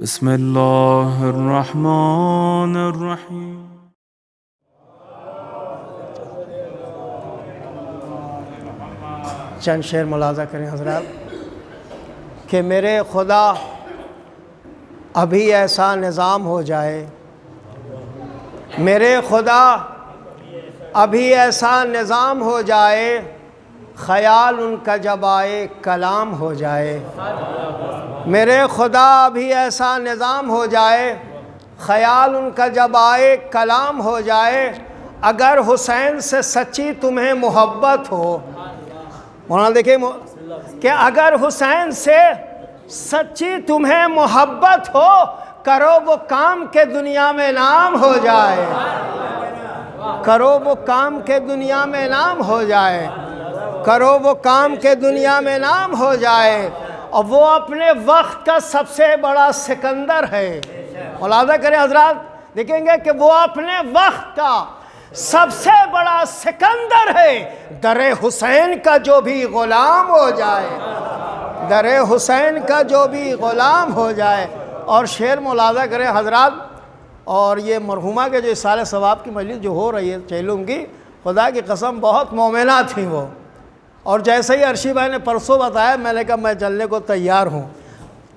بسم اللہ الرحمن الرحیم۔ چند شعر ملاحظہ کریں حضرات کہ میرے خدا ابھی ایسا نظام ہو جائے، میرے خدا ابھی ایسا نظام ہو جائے، خیال ان کا جب آئے کلام ہو جائے۔ میرے خدا ابھی ایسا نظام ہو جائے، خیال ان کا جب آئے کلام ہو جائے۔ اگر حسین سے سچی تمہیں محبت ہو، مولانا دیکھیں کہ اگر حسین سے سچی تمہیں محبت ہو، کرو وہ کام کہ دنیا میں نام ہو جائے، کرو وہ کام کہ دنیا میں نام ہو جائے، کرو وہ کام کہ دنیا میں نام ہو جائے۔ اور وہ اپنے وقت کا سب سے بڑا سکندر ہے۔ ملاحظہ کریں حضرات، دیکھیں گے کہ وہ اپنے وقت کا سب سے بڑا سکندر ہے۔ در حسین کا جو بھی غلام ہو جائے، در حسین کا جو بھی غلام ہو جائے۔ اور شعر ملاحظہ کریں حضرات، اور یہ مرحومہ کے جو اصالہ ثواب کی مجلس جو ہو رہی ہے چیلوں کی، خدا کی قسم بہت مومنہ تھیں وہ۔ اور جیسے ہی عرشی بھائی نے پرسوں بتایا، میں نے کہا میں چلنے کو تیار ہوں۔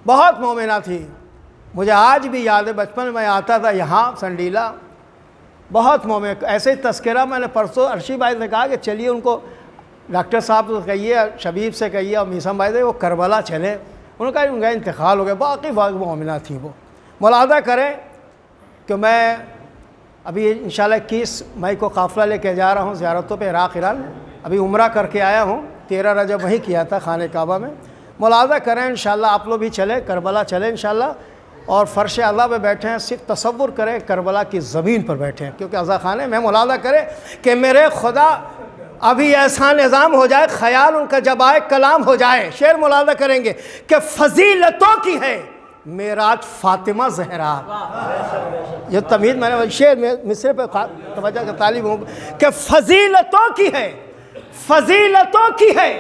بہت مومنہ تھی، مجھے آج بھی یاد ہے، بچپن میں آتا تھا یہاں سنڈیلا، بہت مومن۔ ایسے ہی تذکرہ میں نے پرسوں عرشی بھائی نے کہا کہ چلیے ان کو ڈاکٹر صاحب کو کہیے، شبیب سے کہیے اور میسم بھائی سے وہ کربلا چلے۔ انہوں نے کہا ان کا انتقال ہو گیا۔ باقی مومنہ تھی وہ۔ ملاحظہ کریں کہ میں ابھی انشاءاللہ 21 مئی کو قافلہ لے کے جا رہا ہوں زیارتوں پہ عراق ایران۔ ابھی عمرہ کر کے آیا ہوں، 13 رجب وہیں کیا تھا خانہ کعبہ میں۔ ملاحظہ کریں انشاءاللہ آپ لوگ بھی چلے، کربلا چلے انشاءاللہ، اور فرش اعلیٰ پہ بیٹھے ہیں۔ صرف تصور کریں کربلا کی زمین پر بیٹھے ہیں، کیونکہ عزا خانے میں ملاحظہ کریں کہ میرے خدا ابھی ایسا نظام ہو جائے، خیال ان کا جب آئے کلام ہو جائے۔ شعر ملاحظہ کریں گے کہ فضیلتوں کی ہے معراج فاطمہ زہرا۔ یہ تمہید میں نے شعر میں مصرے پہ توجہ کا طالب ہوں کہ فضیلتوں کی ہے، فضیلتوں کی ہے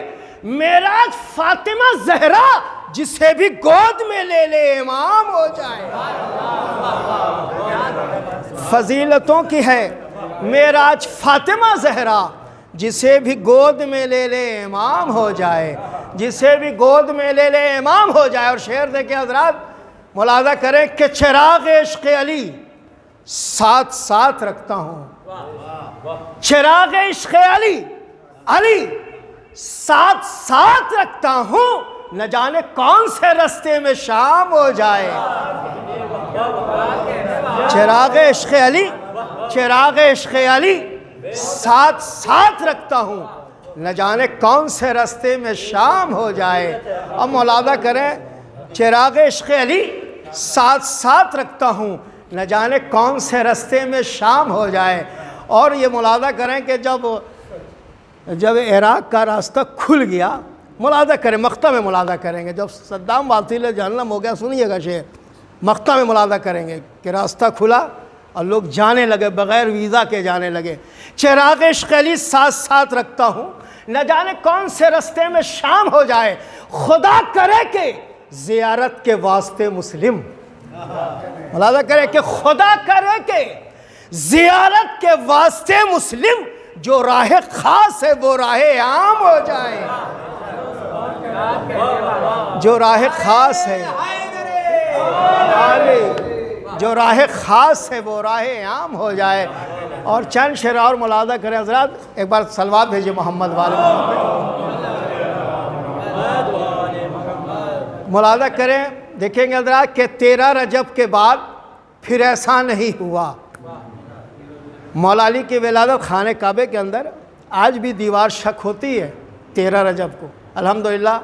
معراج فاطمہ زہرا، جسے بھی گود میں لے لے امام ہو جائے۔ فضیلتوں کی ہے معراج فاطمہ زہرا، جسے بھی گود میں لے لے امام ہو جائے، جسے بھی گود میں لے لے امام ہو جائے۔ اور شعر دیکھیں حضرات، ملاحظہ کریں کہ چراغ عشق علی ساتھ ساتھ رکھتا ہوں، چراغ عشق علی علی ساتھ ساتھ رکھتا ہوں، نہ جانے کون سے رستے میں شام ہو جائے۔ چراغ عشق علی، چراغ عشق علی ساتھ ساتھ رکھتا ہوں، نہ جانے کون سے رستے میں شام ہو جائے۔ اب ملاحظہ کریں چراغ عشق علی ساتھ ساتھ رکھتا ہوں، نہ جانے کون سے رستے میں شام ہو جائے۔ اور یہ ملاحظہ کریں کہ جب عراق کا راستہ کھل گیا، ملاحظہ کریں مقطع میں ملاحظہ کریں گے، جب صدام واصل جہنم ہو گیا، سنیے گا شعر، مقطع میں ملاحظہ کریں گے کہ راستہ کھلا اور لوگ جانے لگے، بغیر ویزا کے جانے لگے۔ چراغ عشق علی ساتھ ساتھ رکھتا ہوں، نہ جانے کون سے رستے میں شام ہو جائے، خدا کرے کہ زیارت کے واسطے مسلم۔ ملاحظہ کرے کہ خدا کرے کہ زیارت کے واسطے مسلم، جو راہ خاص ہے وہ راہ عام ہو جائے، جو راہ خاص ہے، جو راہ خاص ہے وہ راہ عام ہو جائے۔ اور چند شعر اور ملاحظہ کریں حضرات، ایک بار صلوات بھیجیں محمد والے محمد۔ ملاحظہ کریں، دیکھیں گے حضرات کہ 13 رجب کے بعد پھر ایسا نہیں ہوا۔ مولا علی کی ولادت خانہ کعبے کے اندر آج بھی دیوار شک ہوتی ہے 13 رجب کو۔ الحمدللہ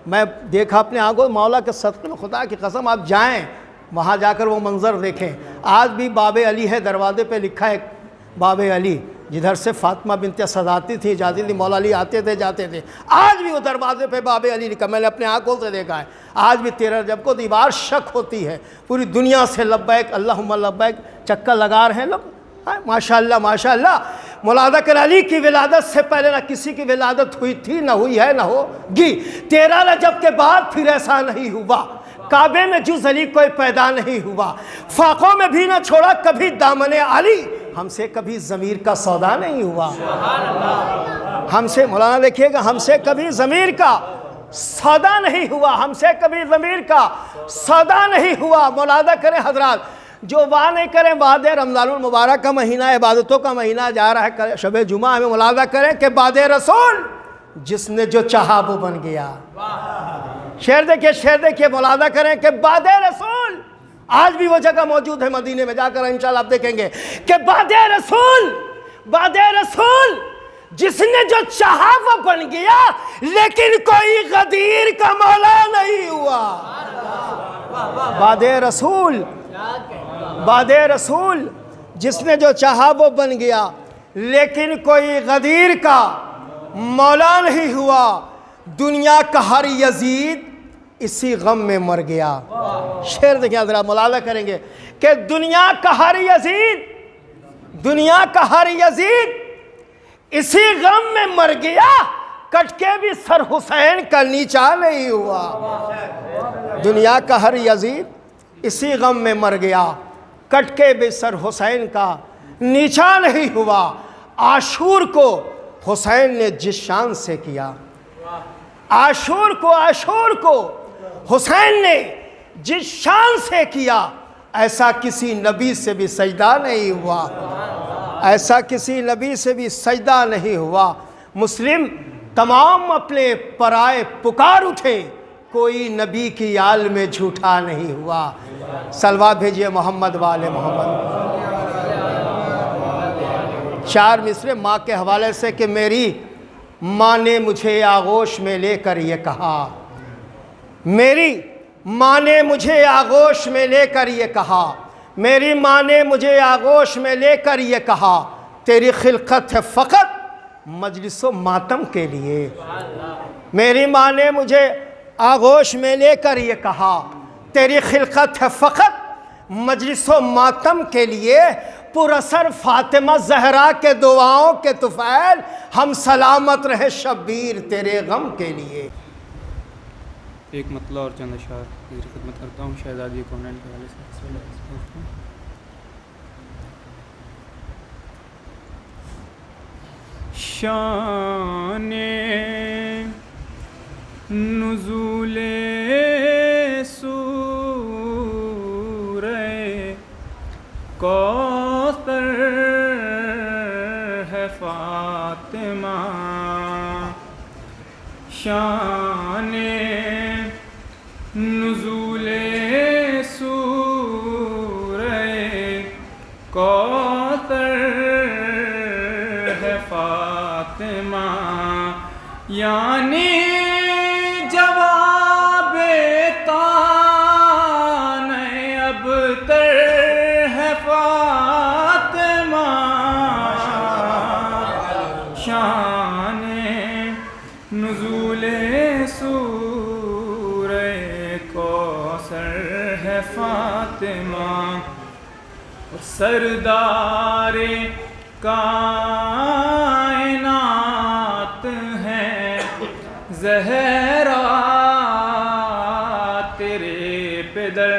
میں دیکھا اپنے آنکھوں، مولا کے صدقے میں، خدا کی قسم آپ جائیں وہاں جا کر وہ منظر دیکھیں۔ آج بھی باب علی ہے، دروازے پہ لکھا ہے باب علی، جدھر سے فاطمہ بنت اسد آتی تھی جاتی تھی، مولا علی آتے تھے جاتے تھے، آج بھی وہ دروازے پہ باب علی لکھا، میں نے اپنے آنکھوں سے دیکھا ہے۔ آج بھی 13 رجب کو دیوار شک ہوتی ہے، پوری دنیا سے لبیک اللہم لبیک چکر لگا رہے ہیں لوگ۔ ماشاءاللہ ماشاءاللہ۔ ملاحظہ کر علی کی ولادت سے پہلے نہ کسی کی ولادت ہوئی تھی، نہ ہوئی ہے، نہ ہوگی۔ 13 رجب کے بعد پھر ایسا نہیں ہوا کعبے میں جز علی کوئی پیدا نہیں ہوا، فاقوں میں بھی نہ چھوڑا کبھی دامن علی، ہم سے کبھی ضمیر کا سودا نہیں ہوا۔ ہم سے، مولانا دیکھیے گا، ہم سے کبھی ضمیر کا سودا نہیں ہوا، ہم سے کبھی ضمیر کا سودا نہیں ہوا۔ ملاحظہ کریں حضرات، جو واہ نہیں کریں، بعد رمضان المبارک کا مہینہ، عبادتوں کا مہینہ جا رہا ہے، شب جمعہ میں ملاحظہ کریں کہ بعد رسول جس نے جو چاہا وہ بن گیا۔ شعر دیکھیے، ملاحظہ کریں کہ بعد رسول، آج بھی وہ جگہ موجود ہے مدینے میں، جا کر انشاءاللہ آپ دیکھیں گے کہ بعد رسول جس نے جو چاہا وہ بن گیا، لیکن کوئی غدیر کا مولا نہیں ہوا۔ بعد رسول جس نے جو چاہا وہ بن گیا، لیکن کوئی غدیر کا مولا نہیں ہوا۔ دنیا کا ہر یزید اسی غم میں مر گیا۔ شعر دیکھیں ذرا، ملاحظہ کریں گے کہ دنیا کا ہر یزید اسی غم میں مر گیا، کٹ کے بھی سر حسین کا نیچا نہیں ہوا۔ دنیا کا ہر یزید اسی غم میں مر گیا، کٹ کے بھی سر حسین کا نیچا نہیں ہوا۔ عاشور کو حسین نے جس شان سے کیا، عاشور کو حسین نے جس شان سے کیا، ایسا کسی نبی سے بھی سجدہ نہیں ہوا، ایسا کسی نبی سے بھی سجدہ نہیں ہوا۔ مسلم تمام اپنے پرائے پکار اٹھے، کوئی نبی کی آل میں جھوٹا نہیں ہوا۔ صلوات بھیجئے محمد والے محمد۔ چار مصرے ماں کے حوالے سے کہ میری ماں نے مجھے آغوش میں لے کر یہ کہا، میری ماں نے مجھے آغوش میں لے کر یہ کہا، میری ماں نے مجھے آغوش میں لے کر یہ کہا، تیری خلقت ہے فقط مجلس و ماتم کے لیے۔ میری ماں نے مجھے آغوش میں لے کر یہ کہا، تیری خلقت ہے فقط مجلس و ماتم کے لیے، پر اثر فاطمہ زہرا کے دعاؤں کے طفیل، ہم سلامت رہے شبیر تیرے غم کے لیے۔ ایک مطلع اور چند اشعار کی خدمت کرتا ہوں شہزادی کونین کے حوالے سے۔ شان نزول سورہ کوثر ہے فاطمہ، شان نزول سورہ کوثر ہے فاطمہ، یعنی جواب تان ابتر ہے فاطمہ، شان نزول سورہ کوثر ہے فاطمہ، سردار کائنات ہے زہرا تیرے پدر،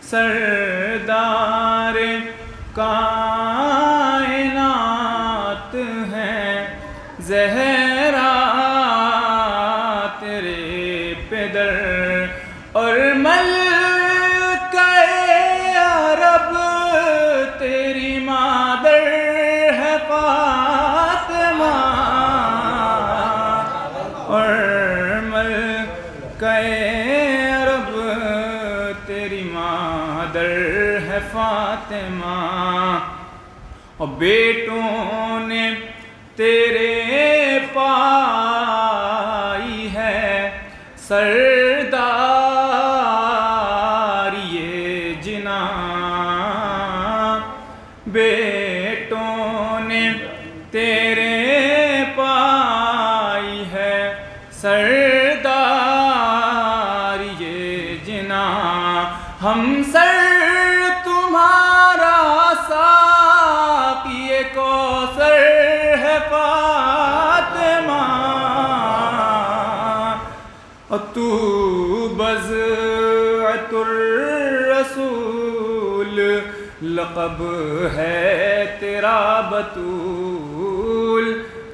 سردار کائنات ہے زہرا تیرے پدر، اور ملکہ عرب تیری مادر ہے فاطمہ، اور ملکہ عرب تیری مادر ہے فاطمہ، اور بیٹوں نے تیرے پائی ہے سرداری جناں، بیٹوں نے تیرے پائی ہے سرداری جناں، ہم سر تمہارا ساقی کوثر ہے فاطمہ، اور تو بضعۃ الرسول لقب ہے تیرا بطول،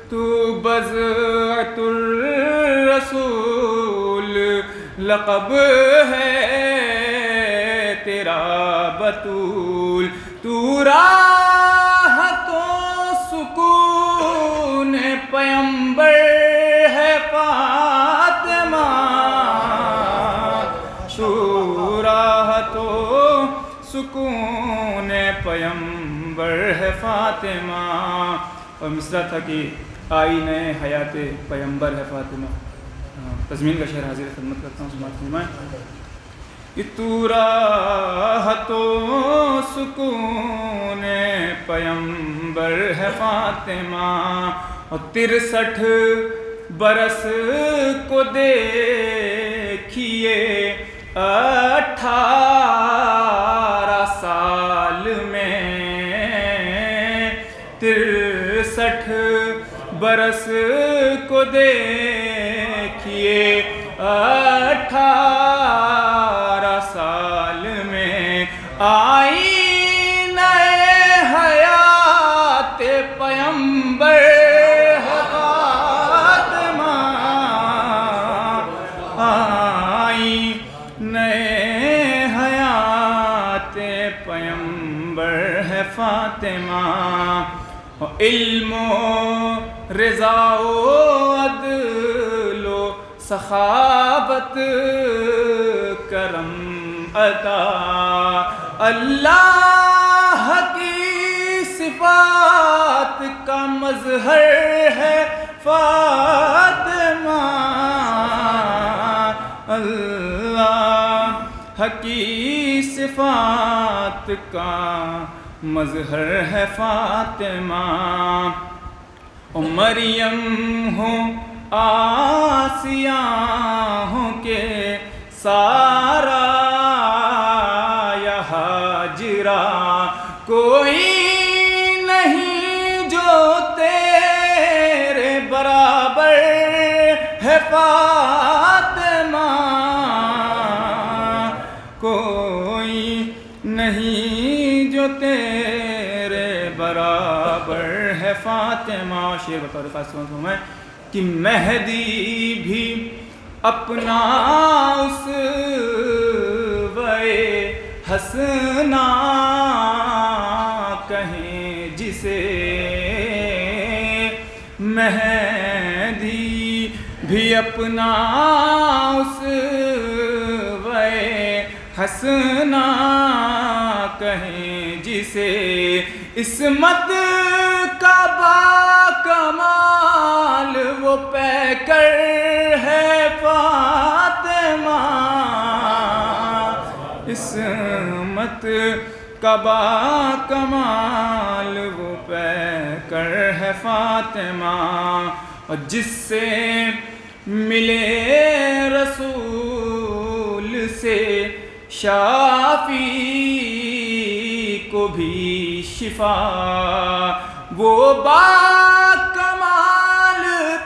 تو بضعۃ الرسول لقب ہے تیرا بطول، تو راحت و سکون پیمبر ہے فاطمہ، تو راحت و سکون پیمبر ہے فاطمہ۔ اور مصرع تھا کہ آئینہ حیات پیمبر ہے فاطمہ۔ تضمین کا شعر حاضر خدمت کرتا ہوں، سماعت فرمائیں۔ کہ تو راحت و سکون پیمبر ہے فاطمہ، اور 63 برس کو دیکھیے 18 سال میں، 63 برس کو دیکھیے 18 سال میں، آئینہ حیات پیمبر ہے فاطمہ، آئینہ حیات پیمبر ہے فاطمہ، علم و رضا و عدل و سخاوت کرم عطا، اللہ کی صفات کا مظہر ہے فاطمہ، اللہ کی صفات کا مظہر ہے فاطمہ، اور مریم ہوں آسیہ ہوں کہ سارا یا ہاجرہ، کوئی نہیں جو تیرے برابر ہے فاطمہ، کوئی نہیں جو تیرے برابر ہے فاطمہ۔ شعر بطور خاص سنوں میں کہ مہدی بھی اپنا اسوۂ حسنہ کہیں جسے، مہدی بھی اپنا اسوۂ حسنہ کہیں جسے، عصمت کا باکمال وہ پیکر ہے فاطمہ، عصمت کا باکمال وہ پیکر ہے فاطمہ، اور جس سے ملے رسول سے شافی کو بھی شفا، وہ باکمال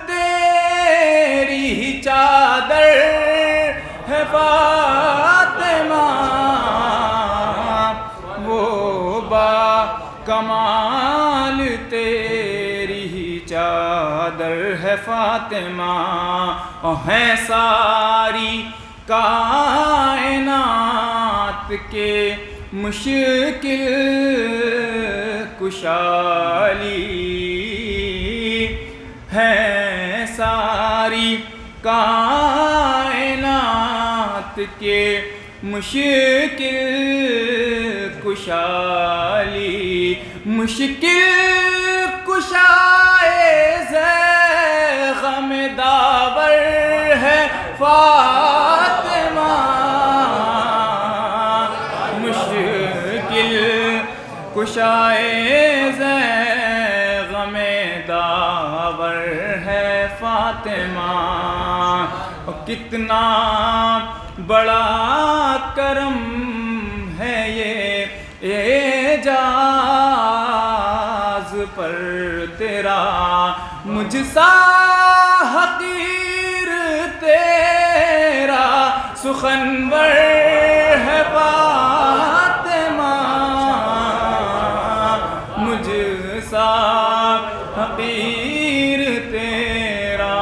تیری ہی چادر ہے فاطمہ، وہ باکمال تیری ہی چادر ہے فاطمہ، اور ہیں ساری کائنات کے مشکل کشالی، ہے ساری کائنات کے مشکل کشالی، مشکل کشائے غم داور ہے فاطمہ، مشکل کشائے غم داور ہے فاطمہ، اور کتنا بڑا کرم ہے یہ اعجاز پر تیرا، مجھ سا حقیر تیرا سخن سخنور ہے فاطمہ مجھ سا حقیر تیرا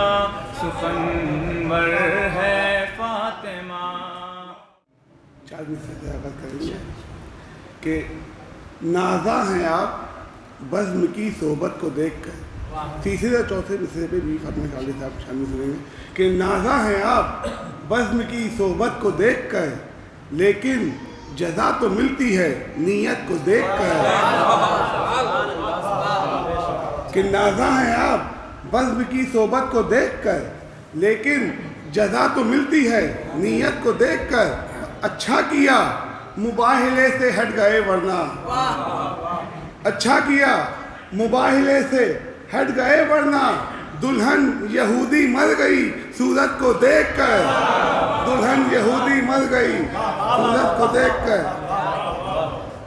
سخنور ہے فاطمہ. 4 منٹ سے درخواست کریں گے کہ نازا ہیں آپ بزم کی صحبت کو دیکھ کر. تیسرے اور چوتھے مصرے پہ بھی فاطمہ خالد صاحب شامل سنیں گے کہ نازا ہیں آپ بزم کی صحبت کو دیکھ کر لیکن جزا تو ملتی ہے نیت کو دیکھ کر. کہ نازا ہیں آپ بزم کی صحبت کو دیکھ کر لیکن جزا تو ملتی ہے نیت کو دیکھ کر. اچھا کیا مباہلے سے ہٹ گئے ورنہ اچھا کیا مباہلے سے ہٹ گئے ورنہ دلہن یہودی مر گئی صورت کو دیکھ کر. دلہن یہودی مر گئی صورت کو دیکھ کر.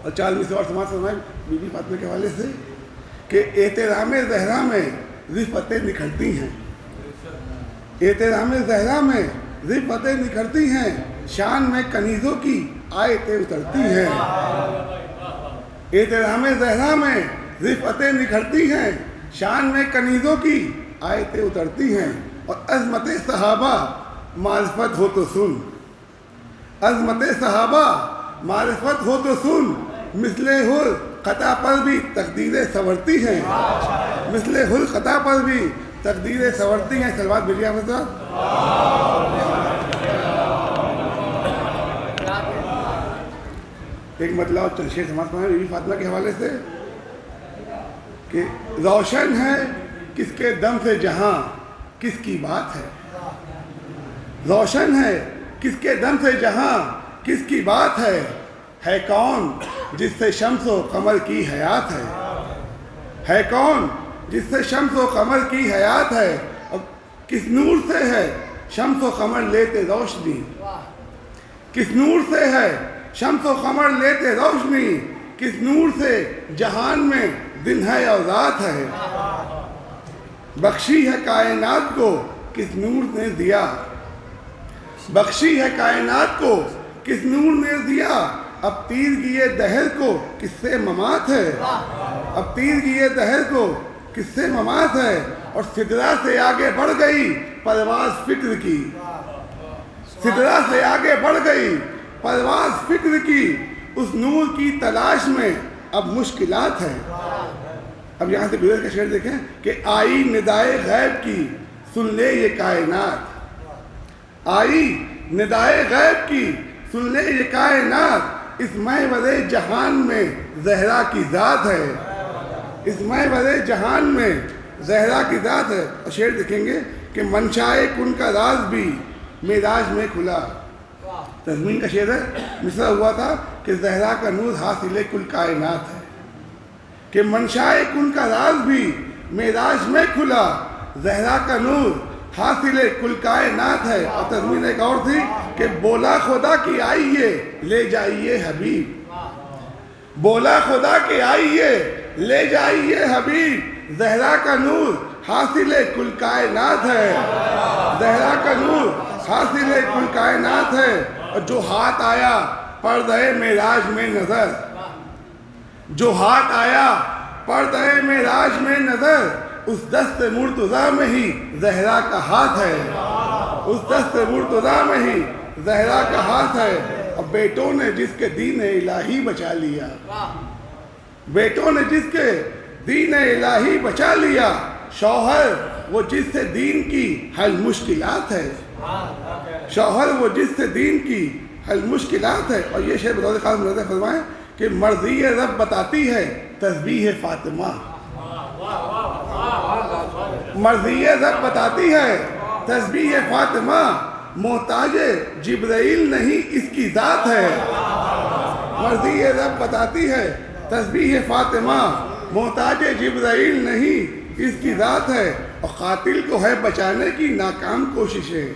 اور 4 میں سے اور سماعت فرمائیں بی بی فاطمہ کے حوالے سے کہ احترام زہرا میں رفتیں نکھرتی ہیں. احترام زہرا میں رفتیں نکھرتی ہیں شان میں کنیزوں کی آیتیں اترتی ہیں. احترام زہرا میں رفتیں نکھرتی ہیں شان میں کنیزوں کی آیتیں اترتی ہیں. اور عظمت صحابہ معرفت ہو تو سن. عظمت صحابہ معرفت ہو تو سن مثل حر خطا پر بھی تقدیریں سنورتی ہیں. مثل حر خطا پر بھی تقدیریں سنورتی ہیں. صلوات بھیجیے آپ صاحب. ایک مطلب اور چند شعر سماعت فرمائیں بی بی فاطمہ کے حوالے سے کہ روشن ہے کس کے دم سے جہاں کس کی بات ہے. روشن ہے کس کے دم سے جہاں کس کی بات ہے. ہے کون جس سے شمس و قمر کی حیات ہے. ہے کون جس سے شمس و قمر کی حیات ہے. اور کس نور سے ہے شمس و قمر لیتے روشنی. کس نور سے ہے شمس و قمر لیتے روشنی. کس نور سے جہان میں دن ہے اور رات ہے. بخشی ہے کائنات کو کس نور نے دیا. بخشی ہے کائنات کو کس نور نے دیا. اب تیرگی دہر کو کس سے ممات ہے. اب تیرگی دہر کو کس سے ممات ہے. اور سدرا سے آگے بڑھ گئی پرواز فکر کی. سدرا سے آگے بڑھ گئی پرواز فکر کی. اس نور کی تلاش میں اب مشکلات ہیں. اب یہاں سے گزر کا شعر دیکھیں کہ آئی ندائے غیب کی سن لے یہ کائنات. آئی ندائے غیب کی سن لے یہ کائنات. اس محور جہان میں زہرا کی ذات ہے. اس محور جہان میں زہرا کی ذات ہے. اور شعر دیکھیں گے کہ منشائے کن کا راز بھی معراج میں کھلا. تضمین کا شعر ہے. مصرع ہوا تھا کہ زہرا کا نور حاصل کل کائنات ہے. کہ منشائے کن کا راز بھی معراج میں کھلا. زہرا کا نور حاصل کل کائنات ہے. اور تضمین ایک اور تھی کہ بولا خدا کی آئیے لے جائیے حبیب. بولا خدا کی آئیے لے جائیے حبیب. زہرا کا نور حاصل کل کائنات ہے. زہرا کا نور حاصل کل کائنات ہے. اور جو ہاتھ آیا پردہ معراج میں نظر. جو ہاتھ آیا پردہ معراج میں نظر. اس دست مرتضیٰ میں ہی زہرا کا ہاتھ ہے. اس دست مرتضیٰ میں ہی زہرا کا ہاتھ ہے. اور بیٹوں نے جس کے دین الہی بچا لیا. بیٹوں نے جس کے دین الہی بچا لیا. شوہر وہ جس سے دین کی حل مشکلات ہے. شوہر وہ جس سے دین کی حل مشکلات ہے. اور یہ شعر بطور خاص ملحوظہ فرمائیں کہ مرضی رب بتاتی ہے تسبیح فاطمہ. مرضی رب بتاتی ہے تسبیح فاطمہ. محتاج جبرائیل نہیں اس کی ذات ہے. مرضی رب بتاتی ہے تسبیح فاطمہ. محتاج جبرائیل نہیں اس کی ذات ہے. اور قاتل کو ہے بچانے کی ناکام کوششیں.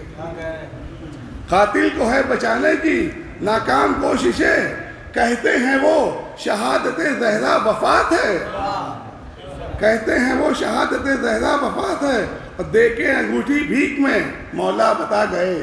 قاتل کو ہے بچانے کی ناکام کوششیں. کہتے ہیں وہ شہادت زہرا وفات ہے. کہتے ہیں وہ شہادت زہرا وفات ہے. اور دیکھیں انگوٹھی بھیک میں مولا بتا گئے.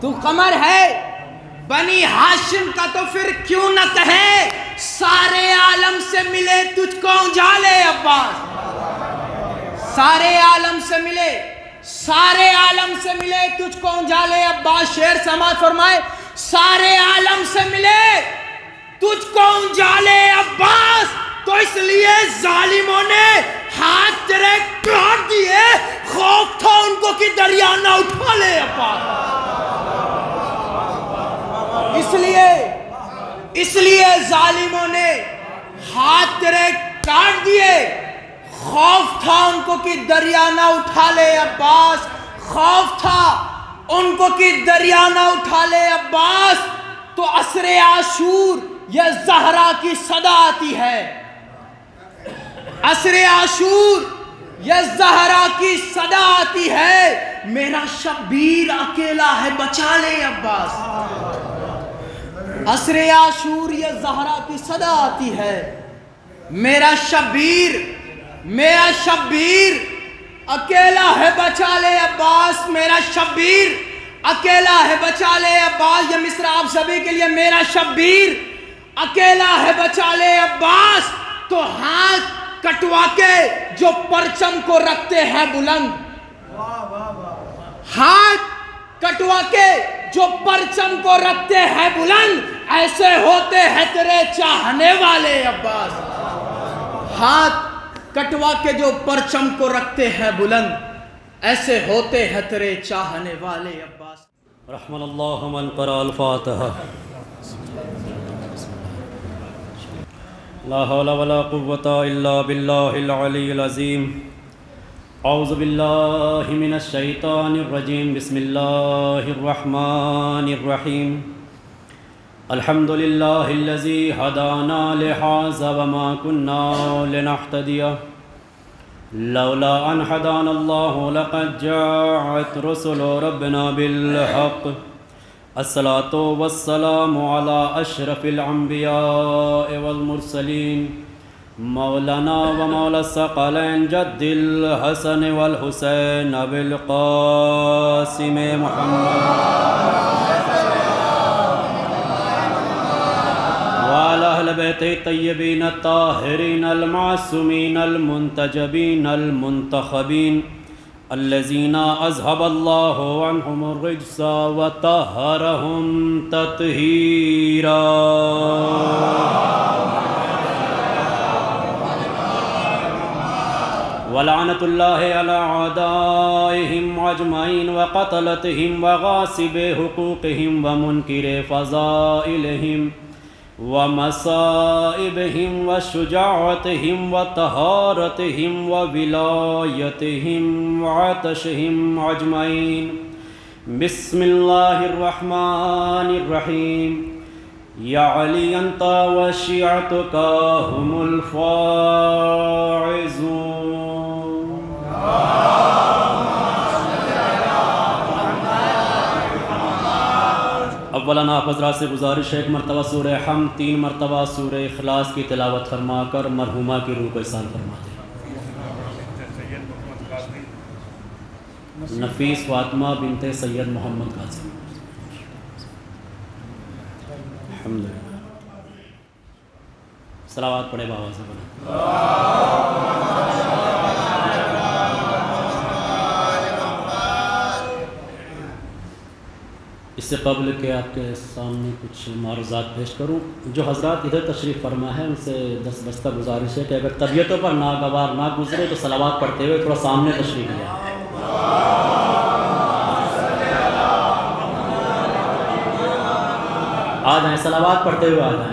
تو قمر ہے بنی ہاشم کا تو پھر کیوں نہ کہے سارے عالم سے ملے تجھ کو اجالے عباس. سارے عالم سے ملے تجھ کو اجالے عباس. شعر سماعت فرمائے سارے عالم سے ملے تجھ کو اجالے عباس. تو اس لیے ظالموں نے ہاتھ تیرے کاٹ دیے, خوف تھا ان کو کہ دریا نہ اٹھا لے عباس. اس لیے ظالموں نے ہاتھ تیرے کاٹ دیے, خوف تھا ان کو کہ دریا نہ اٹھا لے عباس. خوف تھا ان کو کہ دریا نہ اٹھا لے عباس. تو عصر عاشور یہ زہرا کی صدا آتی ہے. عصر عاشور یہ زہرا کی صدا آتی ہے. میرا شبیر اکیلا ہے بچا لے عباس. عصر عاشور یہ زہرا کی صدا آتی ہے. میرا شبیر اکیلا ہے بچا لے عباس. میرا شبیر اکیلا ہے بچا لے عباس. یہ مصرع آپ سبھی کے لیے. میرا شبیر اکیلا ہے بچا لے عباس. تو ہاتھ کٹوا کے جو پرچم کو رکھتے ہیں بلند, ہاتھ کٹوا کے جو پرچم کو رکھتے ہیں بلند, ایسے ہوتے ہیں تیرے چاہنے والے عباس. ہاتھ کٹوا کے جو پرچم کو رکھتے ہیں بلند, ایسے ہوتے ہیں تیرے چاہنے والے عباس. رحمن اللہ من قرأ الفاتحہ. لا حول ولا قوة الا باللہ العلی العظیم. اعوذ باللہ من الشیطان الرجیم. بسم اللہ الرحمن الرحیم. الحمد للہ الذی ہدانا لہذا وما کنا لنہتدی لولا ان ہدانا اللہ لقد جاءت رسل ربنا بالحق. الصلاۃ والسلام علی اشرف الانبیاء والمرسلین مولانا و مولا الثقلین جد الحسن والحسین ابی القاسم محمد وعلی اہل بیت الطیبین الطاہرین المعصومین المنتجبین المنتخبین الذین اذهب اللہ عنہم الرجس وطہرہم تطہیرا. ولعنت اللہ علی اعدائہم اجمعین وقتلتہم وغاصب حقوقہم ومنکر فضائلہم ومصائبہم وشجاعتہم وطہارتہم وولایتہم وعطشہم اجمعین. بسم اللہ الرحمن الرحیم. یا علی انت وشیعتک هم الفائزون. اولاً آپ حضرات سے گزارش ہے ایک مرتبہ سورہ حمد 3 مرتبہ سورہ اخلاص کی تلاوت فرما کر مرحومہ کی روح کو احسان فرما دیں. نفیس فاطمہ بنت سید محمد قاسم. الحمدللہ. صلوات پڑھے بابا سے بنا. اس سے قبل کہ آپ کے سامنے کچھ معروضات پیش کروں, جو حضرات ادھر تشریف فرما ہے ان سے دستبستہ گزارش ہے کہ اگر طبیعتوں پر ناگوار نہ گزرے تو صلوات پڑھتے ہوئے تھوڑا سامنے تشریف لیا. آ جائیں, صلوات پڑھتے ہوئے آ جائیں.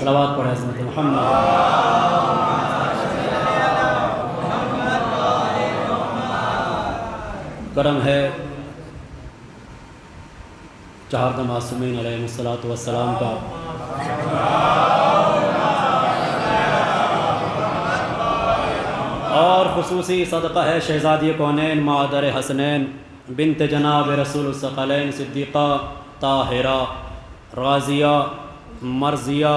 صلوات پڑھیں عظمت محمد. کرم ہے چہاردہ معصومین علیہ الصلوۃ والسلام کا اور خصوصی صدقہ ہے شہزادی کونین مادر حسنین بنت جناب رسول الثقلین صدیقہ طاہرہ راضیہ مرضیہ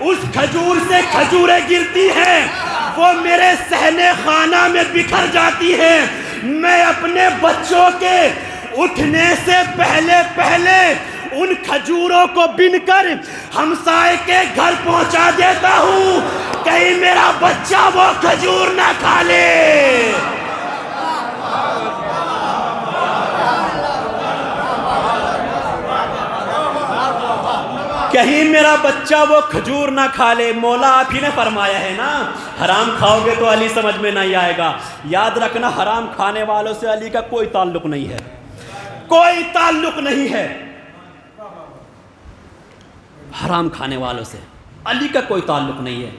اس کھجور سے کھجوریں گرتی ہیں، وہ میرے صحن خانہ میں بکھر جاتی ہیں، میں اپنے بچوں کے اٹھنے سے پہلے پہلے ان کھجوروں کو بن کر ہمسائے کے گھر پہنچا دیتا ہوں، کہیں میرا بچہ وہ کھجور نہ کھا لے۔ کہیں میرا بچہ وہ کھجور نہ کھا لے۔ مولا آپ ہی نے فرمایا ہے نا، حرام کھاؤ گے تو علی سمجھ میں نہیں آئے گا۔ یاد رکھنا، حرام کھانے والوں سے علی کا کوئی تعلق نہیں ہے، کوئی تعلق نہیں ہے۔ حرام کھانے والوں سے علی کا کوئی تعلق نہیں ہے۔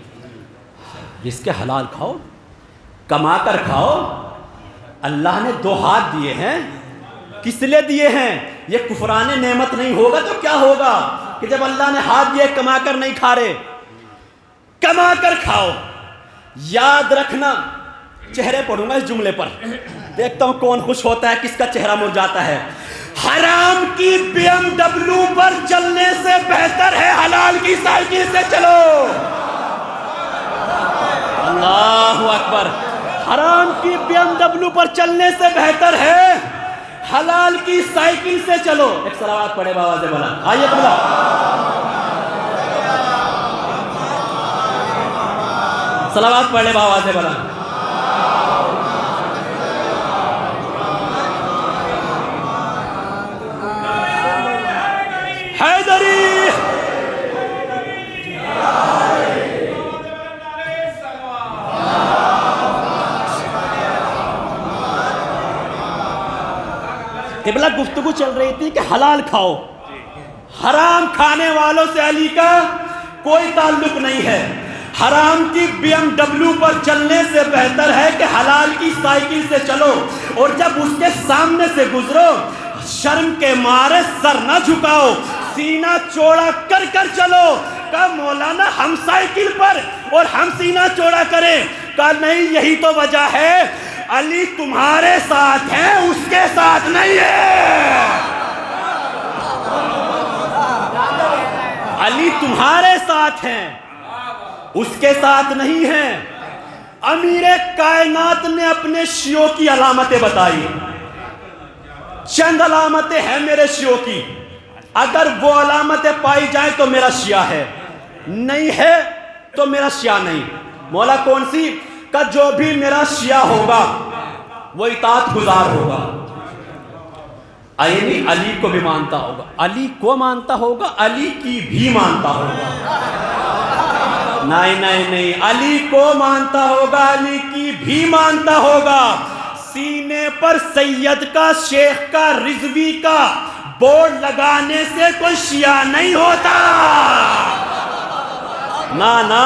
جس کے حلال کھاؤ، کما کر کھاؤ۔ اللہ نے 2 ہاتھ دیے ہیں، کس لیے دیے ہیں؟ یہ کفران نعمت نہیں ہوگا تو کیا ہوگا کہ جب اللہ نے ہاتھ دیے کما کر نہیں کھا رہے؟ کما کر کھاؤ۔ یاد رکھنا، چہرے پڑھوں گا اس جملے پر، دیکھتا ہوں کون خوش ہوتا ہے، کس کا چہرہ مرجھاتا ہے۔ حرام کی BMW پر چلنے سے بہتر ہے حلال کی سائیکل سے چلو۔ اللہ اکبر۔ حرام کی BMW پر چلنے سے بہتر ہے حلال کی سائیکل سے چلو۔ ایک صلوات پڑھے بآواز بلند، آئیے بلا۔ صلوات پڑھے بآواز بلند۔ حیدری قبلہ گفتگو چل رہی تھی کہ حلال کھاؤ، حرام کھانے والوں سے علی کا کوئی تعلق نہیں ہے۔ حرام کی BMW پر چلنے سے بہتر ہے کہ حلال کی سائیکل سے چلو، اور جب اس کے سامنے سے گزرو شرم کے مارے سر نہ جھکاؤ، سینہ چوڑا کر کر چلو۔ کہا مولانا ہم سائیکل پر اور ہم سینہ چوڑا کریں؟ کہا نہیں، یہی تو وجہ ہے، علی تمہارے ساتھ ہے، اس کے ساتھ نہیں ہے۔ علی تمہارے ساتھ ہیں، اس کے ساتھ نہیں ہیں۔ امیر کائنات نے اپنے شیعوں کی علامتیں بتائی، چند علامتیں ہیں میرے شیعوں کی، اگر وہ علامتیں پائی جائیں تو میرا شیعہ ہے، نہیں ہے تو میرا شیعہ نہیں۔ مولا کون سی؟ کہ جو بھی میرا شیعہ ہوگا وہ اطاعت گزار ہوگا، علی کو بھی مانتا ہوگا، علی کو مانتا ہوگا، علی کی بھی مانتا ہوگا۔ نہیں نہیں نہیں، علی کو مانتا ہوگا، علی کی بھی مانتا ہوگا۔ سینے پر سید کا، شیخ کا، رضوی کا بورڈ لگانے سے کوئی شیعہ نہیں ہوتا، نا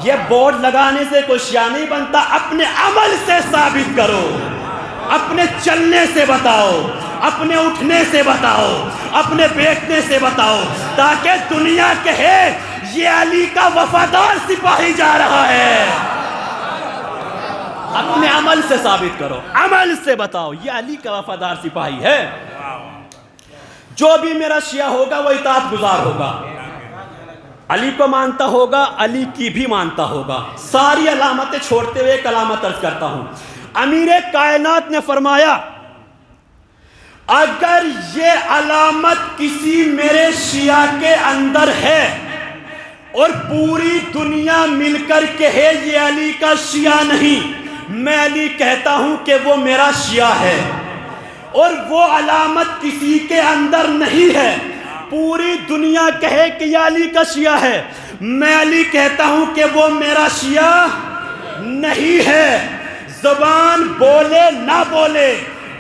یہ بورڈ لگانے سے کوئی شیعہ نہیں بنتا۔ اپنے عمل سے ثابت کرو، اپنے چلنے سے بتاؤ، اپنے اٹھنے سے بتاؤ، اپنے بیٹھنے سے بتاؤ، تاکہ دنیا کہے یہ علی کا وفادار سپاہی جا رہا ہے۔ اپنے عمل سے ثابت کرو، عمل سے بتاؤ یہ علی کا وفادار سپاہی ہے۔ جو بھی میرا شیعہ ہوگا وہ اطاعت گزار ہوگا، علی کو مانتا ہوگا، علی کی بھی مانتا ہوگا۔ ساری علامتیں چھوڑتے ہوئے ایک علامت عرض کرتا ہوں۔ امیر کائنات نے فرمایا اگر یہ علامت کسی میرے شیعہ کے اندر ہے اور پوری دنیا مل کر کہے یہ علی کا شیعہ نہیں، میں علی کہتا ہوں کہ وہ میرا شیعہ ہے۔ اور وہ علامت کسی کے اندر نہیں ہے، پوری دنیا کہے کہ یہ علی کا شیعہ ہے، میں علی کہتا ہوں کہ وہ میرا شیعہ نہیں ہے۔ زبان بولے نہ بولے،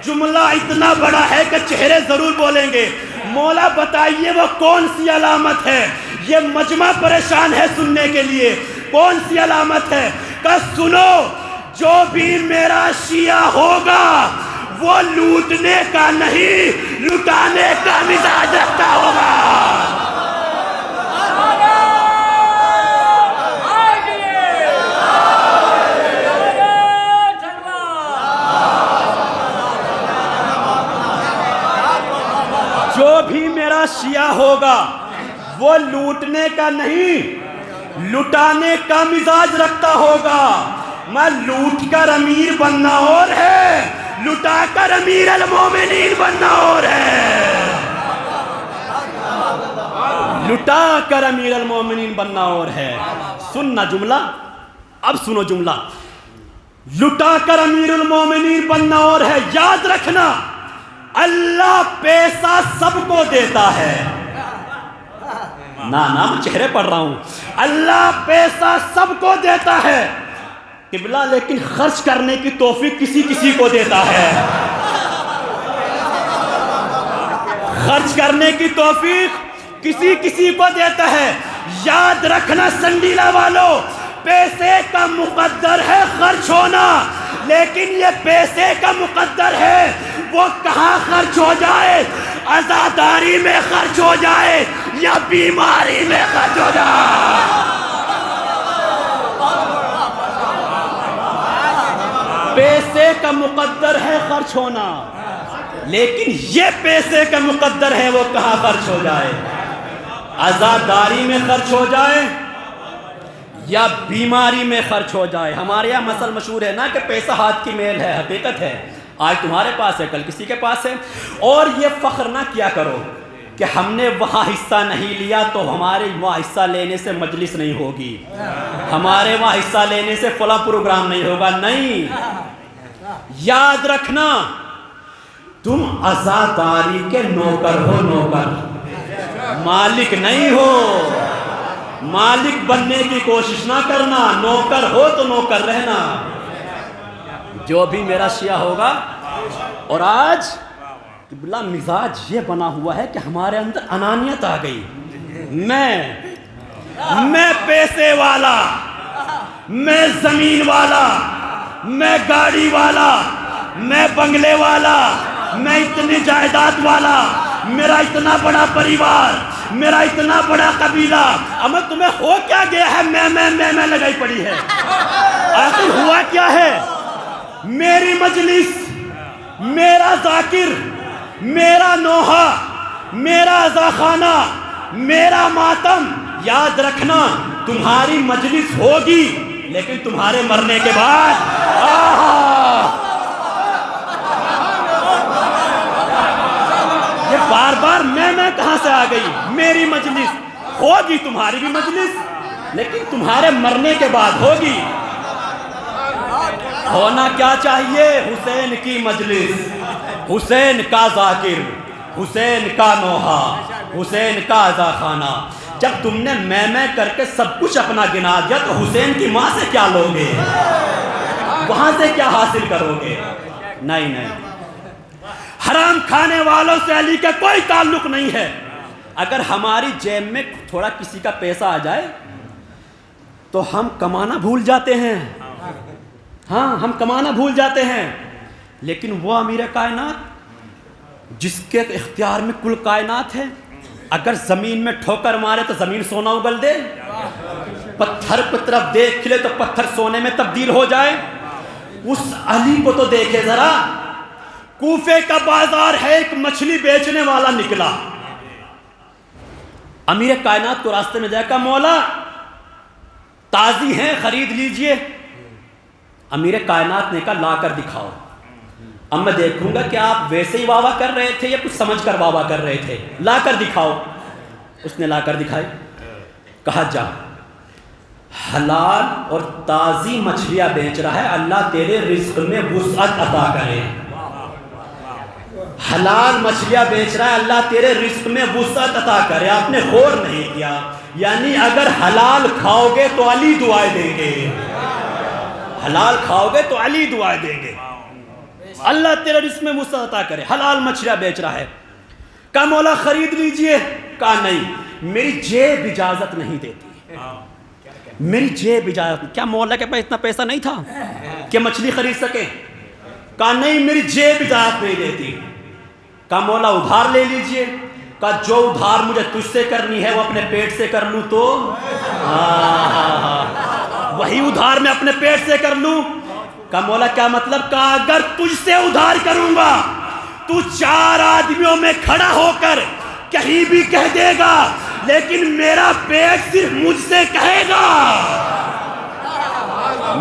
جملہ اتنا بڑا ہے کہ چہرے ضرور بولیں گے۔ مولا بتائیے وہ کون سی علامت ہے؟ یہ مجمع پریشان ہے سننے کے لیے، کون سی علامت ہے؟ کہ سنو، جو بھی میرا شیعہ ہوگا وہ لوٹنے کا نہیں، لٹانے کا مزاج رکھتا ہوگا۔ جو بھی میرا شیعہ ہوگا وہ لوٹنے کا نہیں لٹانے کا مزاج رکھتا ہوگا. میں لوٹ کر امیر بننا اور ہے, لٹا کر امیر المومنین بننا اور ہے. لٹا کر امیر المومنین بننا اور ہے. سننا جملہ, اب سنو جملہ. لٹا کر امیر المومنین بننا اور ہے. یاد رکھنا اللہ پیسہ سب کو دیتا ہے. نا میں چہرے پڑھ رہا ہوں. اللہ پیسہ سب کو دیتا ہے قبلہ, لیکن خرچ کرنے کی توفیق کسی کسی کو دیتا ہے. خرچ کرنے کی توفیق کسی کسی کو دیتا ہے. یاد رکھنا سنڈیلا والوں, پیسے کا مقدر ہے خرچ ہونا, لیکن یہ پیسے کا مقدر ہے وہ کہاں خرچ ہو جائے. عزاداری میں خرچ ہو جائے یا بیماری میں خرچ ہو جائے. پیسے کا مقدر ہے خرچ ہونا, لیکن یہ پیسے کا مقدر ہے وہ کہاں خرچ ہو جائے. عزاداری میں خرچ ہو جائے یا بیماری میں خرچ ہو جائے. ہمارے یہاں مثل مشہور ہے نا کہ پیسہ ہاتھ کی میل ہے. حقیقت ہے, آج تمہارے پاس ہے کل کسی کے پاس ہے. اور یہ فخر نہ کیا کرو کہ ہم نے وہاں حصہ نہیں لیا تو ہمارے وہاں حصہ لینے سے مجلس نہیں ہوگی, ہمارے وہاں حصہ لینے سے فلاں پروگرام نہیں ہوگا. نہیں, یاد رکھنا تم عزاداری کے نوکر ہو. نوکر, مالک نہیں ہو. مالک بننے کی کوشش نہ کرنا, نوکر ہو تو نوکر رہنا. جو بھی میرا شیعہ ہوگا. اور آج قبلہ مزاج یہ بنا ہوا ہے کہ ہمارے اندر انانیت آ گئی. میں پیسے والا, میں زمین والا, میں گاڑی والا, میں بنگلے والا, میں اتنی جائیداد والا, میرا اتنا بڑا پریوار, میرا اتنا بڑا قبیلہ. اب تمہیں ہو کیا گیا ہے؟ میں لگائی پڑی ہے. آخر ہوا کیا ہے؟ میری مجلس, میرا ذاکر, میرا نوحہ, میرا عزاخانہ, میرا ماتم. یاد رکھنا تمہاری مجلس ہوگی لیکن تمہارے مرنے کے بعد یہ بار بار میں کہاں سے آ گئی. میری مجلس ہوگی, تمہاری بھی مجلس, لیکن تمہارے مرنے کے بعد ہوگی. ہونا کیا چاہیے؟ حسین کی مجلس, حسین کا ذاکر, حسین کا نوحہ, حسین کا عزاخانہ. جب تم نے میں کر کے سب کچھ اپنا گنا دیا تو حسین کی ماں سے کیا لوگے؟ وہاں سے کیا حاصل کرو گے؟ نہیں. حرام کھانے والوں سے علی کا کوئی تعلق نہیں ہے. اگر ہماری جیب میں تھوڑا کسی کا پیسہ آ جائے تو ہم کمانا بھول جاتے ہیں. ہاں, ہم کمانا بھول جاتے ہیں. لیکن وہ امیر کائنات جس کے اختیار میں کل کائنات ہے, اگر زمین میں ٹھوکر مارے تو زمین سونا اگل دے, پتھر کی طرف دیکھ کھلے تو پتھر سونے میں تبدیل ہو جائے. اس علی کو تو دیکھے ذرا. کوفے کا بازار ہے, ایک مچھلی بیچنے والا نکلا, امیر کائنات کو راستے میں جائے, کہا مولا تازی ہیں خرید لیجئے. امیر کائنات نے کہا لا کر دکھاؤ, اب میں دیکھوں گا کہ آپ ویسے ہی واوا کر رہے تھے یا کچھ سمجھ کر واوا کر رہے تھے. لا کر دکھاؤ. اس نے لا کر دکھائی. کہا جا, حلال اور تازی مچھلیاں بیچ رہا ہے, اللہ تیرے رزق میں وسعت عطا کرے. حلال مچھلیاں بیچ رہا ہے, اللہ تیرے رزق میں وسعت عطا کرے. آپ نے غور نہیں کیا, یعنی اگر حلال کھاؤ گے تو علی دعائیں دیں گے, حلال کھاؤ گے تو علی دعائیں دیں گے. اللہ تیرے رزق میں وسعت عطا کرے. حلال مچھلیاں بیچ رہا ہے. کہا مولا خرید لیجئے. کہا نہیں, میری جیب اجازت نہیں دیتی, میری جیب اجازت. کیا مولا کے پاس اتنا پیسہ نہیں تھا کہ مچھلی خرید سکے؟ کہا نہیں, میری جیب اجازت نہیں دیتی. کہا مولا ادھار لے لیجئے. کہا جو ادھار مجھے تجھ سے کرنی ہے وہ اپنے پیٹ سے کر لوں تو وہی ادھار میں اپنے پیٹ سے کر لوں. کہا مولا کیا مطلب؟ کہا اگر تجھ سے ادھار کروں گا تو 4 آدمیوں میں کھڑا ہو کر کہیں بھی کہہ دے گا لیکن میرا پیٹ صرف مجھ سے کہے گا.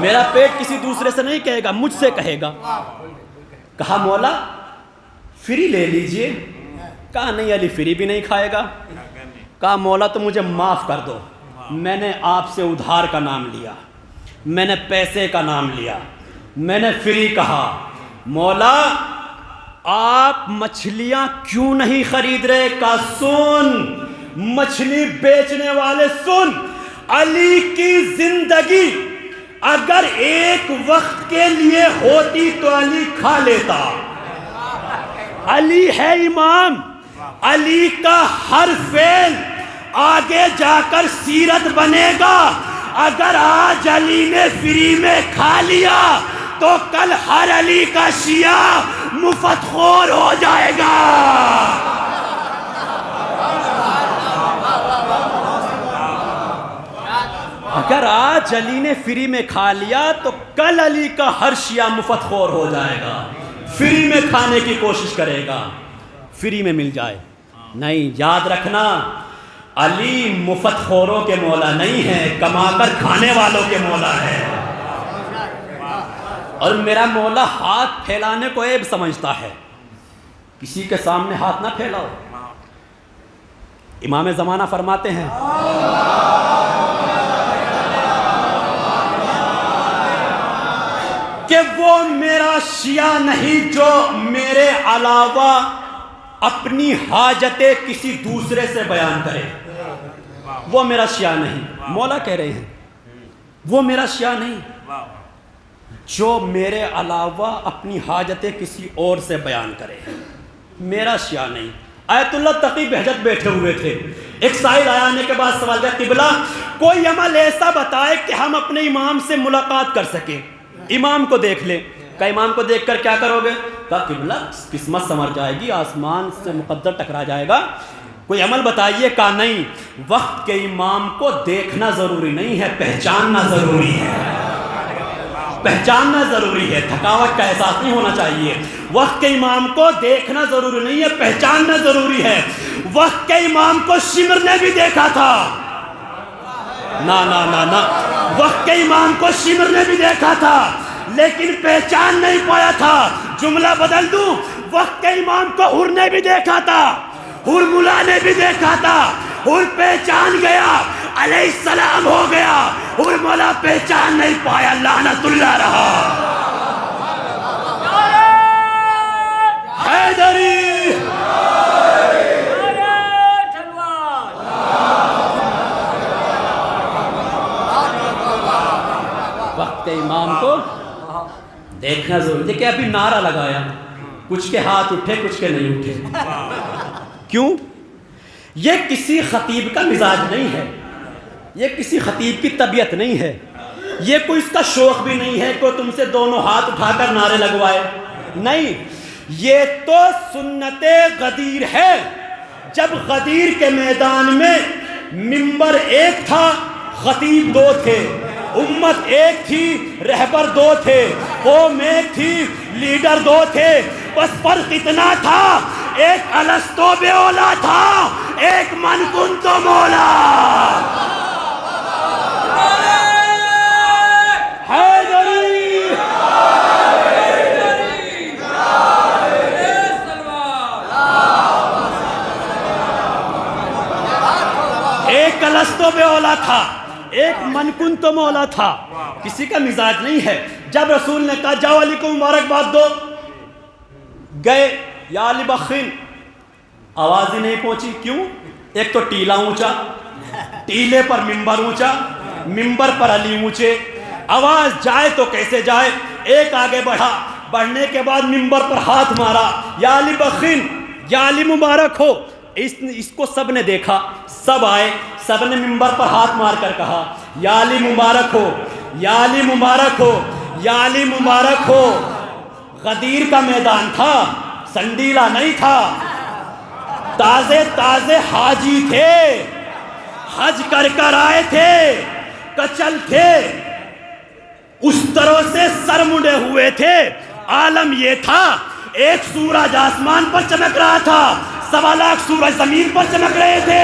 میرا پیٹ کسی دوسرے سے نہیں کہے گا, مجھ سے کہے گا. کہا مولا فری لے لیجئے. کہا نہیں علی فری بھی نہیں کھائے گا. کہا مولا تو مجھے معاف کر دو, میں نے آپ سے ادھار کا نام لیا, میں نے پیسے کا نام لیا, میں نے فری کہا. مولا آپ مچھلیاں کیوں نہیں خرید رہے؟ کا سن مچھلی بیچنے والے سن, علی کی زندگی اگر ایک وقت کے لیے ہوتی تو علی کھا لیتا. علی ہے امام, علی کا ہر فعل آگے جا کر سیرت بنے گا. اگر آج علی نے فری میں کھا لیا تو کل ہر علی کا شیعہ مفت خور ہو جائے گا. اگر آج علی نے فری میں کھا لیا تو کل علی کا ہر شیعہ مفت خور ہو جائے گا. فری میں کھانے کی کوشش کرے گا, فری میں مل جائے. نہیں, یاد رکھنا علی مفت خوروں کے مولا نہیں ہے, کما کر کھانے والوں کے مولا ہے. اور میرا مولا ہاتھ پھیلانے کو عیب سمجھتا ہے. کسی کے سامنے ہاتھ نہ پھیلاؤ. امام زمانہ فرماتے ہیں کہ وہ میرا شیعہ نہیں جو میرے علاوہ اپنی حاجتیں کسی دوسرے سے بیان کرے. وہ میرا شیعہ نہیں. مولا کہہ رہے ہیں وہ میرا شیعہ نہیں جو میرے علاوہ اپنی حاجتیں کسی اور سے بیان کرے. میرا شیعہ نہیں. آیت اللہ تقی بہجت بیٹھے ہوئے تھے. ایک سائل آیا, آنے کے بعد سوال کیا, قبلہ کوئی عمل ایسا بتائے کہ ہم اپنے امام سے ملاقات کر سکیں, امام کو دیکھ لیں. کہ امام کو دیکھ کر کیا کرو گے؟ کہا قبلہ قسمت سنور جائے گی, آسمان سے مقدر ٹکرا جائے گا. کوئی عمل بتائیے. کہا نہیں, وقت کے امام کو دیکھنا ضروری نہیں ہے, پہچاننا ضروری ہے. پہچاننا ضروری ہے, تھکاوٹ کا احساس نہیں ہونا چاہیے. وقت کے امام کو دیکھنا ضروری نہیں ہے, پہچاننا ضروری ہے. وقت کے امام کو شمر نے بھی دیکھا تھا. نا نا نا نا, وقت کے امام کو شمر نے بھی دیکھا تھا لیکن پہچان نہیں پایا تھا. جملہ بدل دوں, وقت کے امام کو حر نے بھی دیکھا تھا, حر ملا نے بھی دیکھا تھا. حر پہچان گیا, علیہ السلام ہو گیا. حر مولا پہچان نہیں پایا, لعنت اللہ رہا. حیدری وقت امام کو دیکھنا ضروری. دیکھیں ابھی نعرہ لگایا, کچھ کے ہاتھ اٹھے کچھ کے نہیں اٹھے. کیوں؟ یہ کسی خطیب کا مزاج نہیں ہے, یہ کسی خطیب کی طبیعت نہیں ہے, یہ کوئی اس کا شوق بھی نہیں ہے کہ تم سے دونوں ہاتھ اٹھا کر نعرے لگوائے. نہیں, یہ تو سنت غدیر ہے. جب غدیر کے میدان میں منبر ایک تھا, خطیب دو تھے, امت ایک تھی, رہبر دو تھے, قوم ایک تھی, لیڈر دو تھے. بس فرق اتنا تھا, ایک الستو بے اولا تھا, ایک من کن تو مولا. ایک الستو بے اولا تھا, ایک من کن تو مولا تھا. کسی کا مزاج نہیں ہے. جب رسول نے کہا جاؤ علی کو مبارکباد دو, گئے, یا علی بخین, آواز ہی نہیں پہنچی. کیوں؟ ایک تو ٹیلا اونچا, ٹیلے پر ممبر اونچا, ممبر پر علی اونچے, آواز جائے تو کیسے جائے. ایک آگے بڑھا, بڑھنے کے بعد ممبر پر ہاتھ مارا, یا علی بخین, یا علی مبارک ہو. اس کو سب نے دیکھا, سب آئے, سب نے ممبر پر ہاتھ مار کر کہا یا علی مبارک ہو, یا علی مبارک ہو, یا علی مبارک ہو. غدیر کا میدان تھا, سنڈیلا نہیں تھا. تازے تازے حاجی تھے, حج کر کر آئے تھے, کچل تھے, اس طرح سے سر منڈے ہوئے تھے. عالم یہ تھا, ایک سورج آسمان پر چمک رہا تھا, 1.25 لاکھ سورج زمین پر چمک رہے تھے.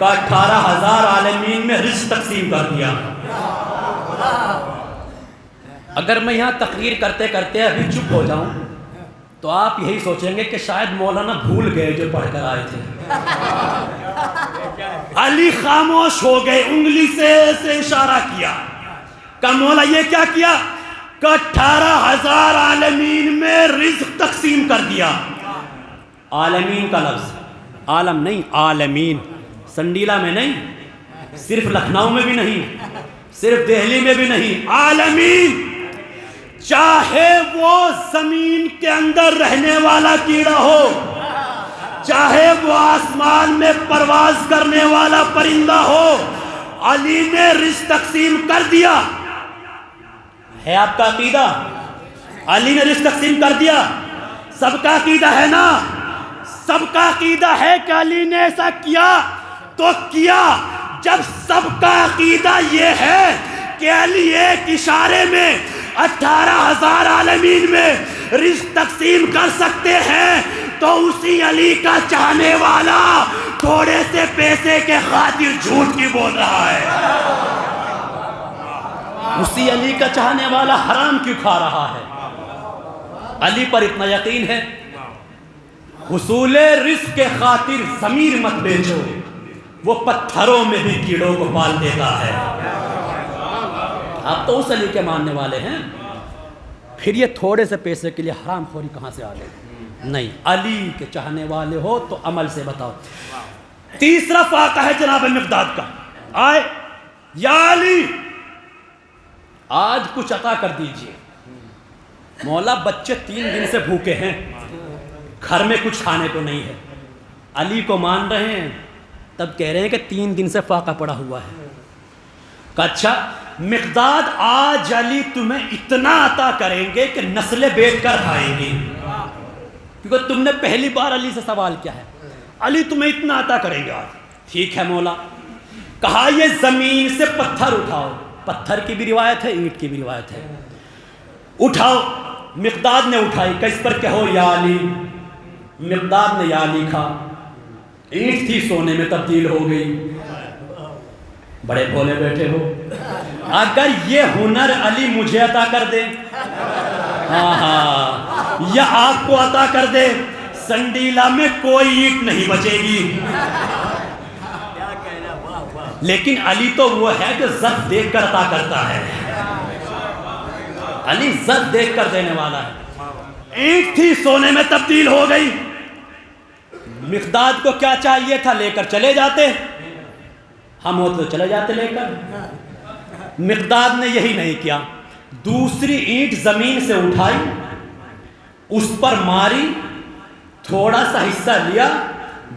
کا 18,000 عالمین میں رزق تقسیم کر دیا. اگر میں یہاں تقریر کرتے کرتے ابھی چپ ہو جاؤں تو آپ یہی سوچیں گے کہ شاید مولانا بھول گئے جو پڑھ کر آئے تھے. علی خاموش ہو گئے, انگلی سے اشارہ کیا کہ مولا یہ کیا کیا کہ 18,000 عالمین میں رزق تقسیم کر دیا. عالمین کا لفظ عالم نہیں, عالمین, سنڈیلا میں نہیں, صرف لکھنؤ میں بھی نہیں, صرف دہلی میں بھی نہیں, عالمین. چاہے وہ زمین کے اندر رہنے والا کیڑا ہو, چاہے وہ آسمان میں پرواز کرنے والا پرندہ ہو, علی نے رزق تقسیم کر دیا. ہے آپ کا عقیدہ؟ علی نے رزق تقسیم کر دیا. سب کا عقیدہ ہے نا؟ سب کا عقیدہ ہے کہ علی نے ایسا کیا تو کیا. جب سب کا عقیدہ یہ ہے کہ علی ایک اشارے میں 18,000 عالمین میں رزق تقسیم کر سکتے ہیں تو اسی علی کا چاہنے والا تھوڑے سے پیسے کے خاطر جھوٹ کی بول رہا ہے؟ اسی علی کا چاہنے والا حرام کیوں کھا رہا ہے؟ علی پر اتنا یقین ہے, حصول رزق کے خاطر ضمیر مت بیچو, وہ پتھروں میں بھی کیڑوں کو پال دیتا ہے. آپ تو اس علی کے ماننے والے ہیں, پھر یہ تھوڑے سے پیسے کے لیے حرام خوری کہاں سے آ گئی؟ نہیں, علی کے چاہنے والے ہو تو عمل سے بتاؤ. تیسرا فاقہ ہے جناب مقداد کا. آئے یا علی آج کچھ عطا کر دیجئے. مولا بچے 3 دن سے بھوکے ہیں, گھر میں کچھ کھانے کو نہیں ہے. علی کو مان رہے ہیں, تب کہہ رہے ہیں کہ 3 دن سے فاقہ پڑا ہوا ہے. کہ اچھا مقداد آج علی تمہیں اتنا عطا کریں گے کہ نسلیں بیچ کر کھائیں گی, کیونکہ تم نے پہلی بار علی سے سوال کیا ہے. علی تمہیں اتنا عطا کریں گے آج. ٹھیک ہے مولا. کہا یہ زمین سے پتھر اٹھاؤ. پتھر کی بھی روایت ہے, اینٹ کی بھی روایت ہے. اٹھاؤ. مقداد نے اٹھائی کہ اس پر کہو یا علی. مقداد نے یا علی کہا. اینٹ تھی سونے میں تبدیل ہو گئی. بڑے بھولے بیٹھے ہو. اگر یہ ہنر علی مجھے عطا کر دے, یا آپ کو عطا کر دے, سنڈیلا میں کوئی اینٹ نہیں بچے گی. لیکن علی تو وہ ہے جو ضرب دیکھ کر عطا کرتا ہے. علی ضرب دیکھ کر دینے والا ہے. اینٹ تھی سونے میں تبدیل ہو گئی. مقداد کو کیا چاہیے تھا؟ لے کر چلے جاتے. ہم ہوتے تو چلے جاتے لے کر. مقداد نے یہی نہیں کیا. دوسری اینٹ زمین سے اٹھائی, اس پر ماری, تھوڑا سا حصہ لیا,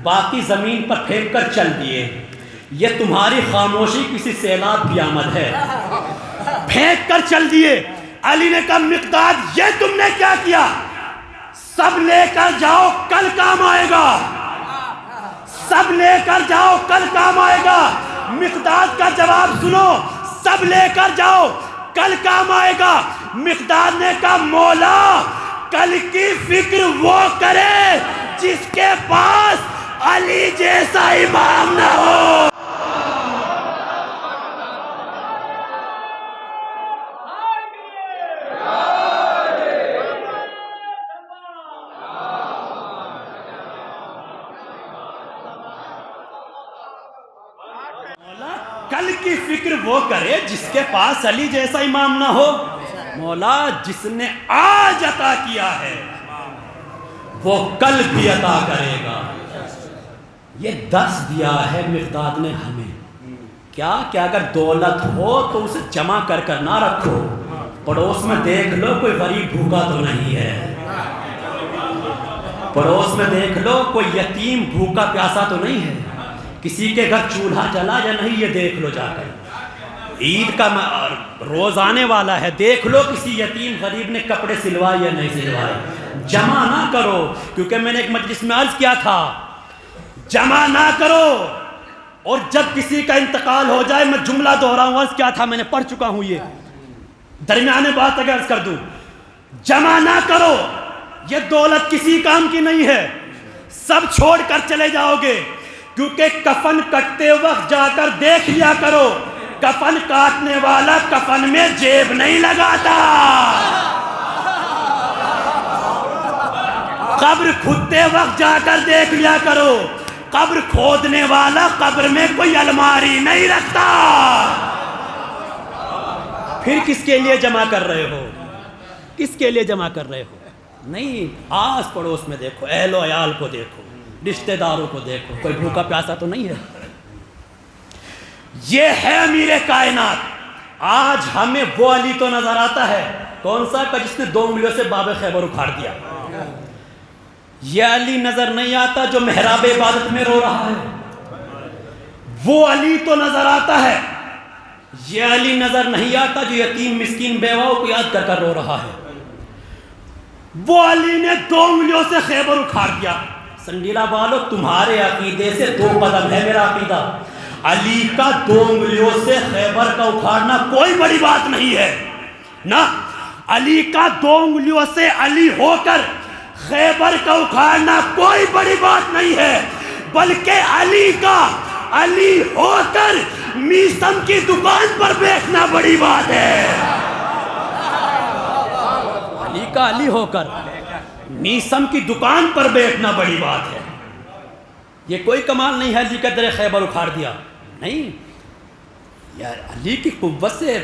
باقی زمین پر پھینک کر چل دیے. یہ تمہاری خاموشی کسی سیلاب کی آمد ہے. پھینک کر چل دیے. علی نے کہا مقداد یہ تم نے کیا کیا؟ سب لے کر جاؤ, کل کام آئے گا. سب لے کر جاؤ, کل کام آئے گا. مقداد کا جواب سنو, سب لے کر جاؤ, کل کام آئے گا. مقداد نے کہا مولا کل کی فکر وہ کرے جس کے پاس علی جیسا امام نہ ہو. کل کی فکر وہ کرے جس کے پاس علی جیسا امام نہ ہو. مولا جس نے آج عطا کیا ہے وہ کل بھی عطا کرے گا. یہ درس دیا ہے مقداد نے ہمیں. کیا کہ اگر دولت ہو تو اسے جمع کر کر نہ رکھو. پڑوس میں دیکھ لو کوئی غریب بھوکا تو نہیں ہے. پڑوس میں دیکھ لو کوئی یتیم بھوکا پیاسا تو نہیں ہے. کسی کے گھر چولہا جلا یا نہیں یہ دیکھ لو جا کر. عید کا روز آنے والا ہے, دیکھ لو کسی یتیم غریب نے کپڑے سلوائے یا نہیں سلوائے. جمع نہ کرو, کیونکہ میں نے ایک مجلس میں عرض کیا تھا جمع نہ کرو. اور جب کسی کا انتقال ہو جائے, میں جملہ دہراؤں, عرض کیا تھا میں نے پڑھ چکا ہوں, یہ درمیانے بات اگر عرض کر دوں, جمع نہ کرو. یہ دولت کسی کام کی نہیں ہے. سب چھوڑ کر چلے جاؤ گے. کیونکہ کفن کٹتے وقت جا کر دیکھ لیا کرو، کفن کاٹنے والا کفن میں جیب نہیں لگاتا۔ قبر کھودتے وقت جا کر دیکھ لیا کرو، قبر کھودنے والا قبر میں کوئی الماری نہیں رکھتا۔ پھر کس کے لیے جمع کر رہے ہو؟ کس کے لیے جمع کر رہے ہو؟ نہیں، آس پڑوس میں دیکھو، اہل و عیال کو دیکھو، رشتہ داروں کو دیکھو، کوئی بھوکا پیاسا تو نہیں ہے۔ یہ ہے امیر کائنات۔ آج ہمیں وہ علی تو نظر آتا ہے، کون سا کا جس نے 2 انگلیوں سے باب خیبر اکھاڑ دیا۔ یہ علی نظر نہیں آتا جو محراب عبادت میں رو رہا ہے، وہ علی تو نظر آتا ہے۔ یہ علی نظر نہیں آتا جو یتیم مسکین بیواؤں کو یاد کر کر رو رہا ہے۔ وہ علی نے 2 انگلیوں سے خیبر اکھاڑ دیا۔ سنڈیلا والو، تمہارے عقیدے سے 2 قدم ہے میرا عقیدہ۔ علی کا 2 انگلیوں سے خیبر کا اکھاڑنا کوئی بڑی بات نہیں ہے نا۔ علی کا 2 انگلیوں سے علی ہو کر خیبر کا اکھاڑنا کوئی بڑی بات نہیں ہے، بلکہ علی کا علی ہو کر میسم کی دکان پر بیٹھنا بڑی بات ہے۔ علی کا علی ہو کر میسم کی دکان پر بیٹھنا بڑی بات ہے۔ یہ کوئی کمال نہیں ہے علی کا در خیبر اکھاڑ دیا، نہیں، یار علی کی قوت سے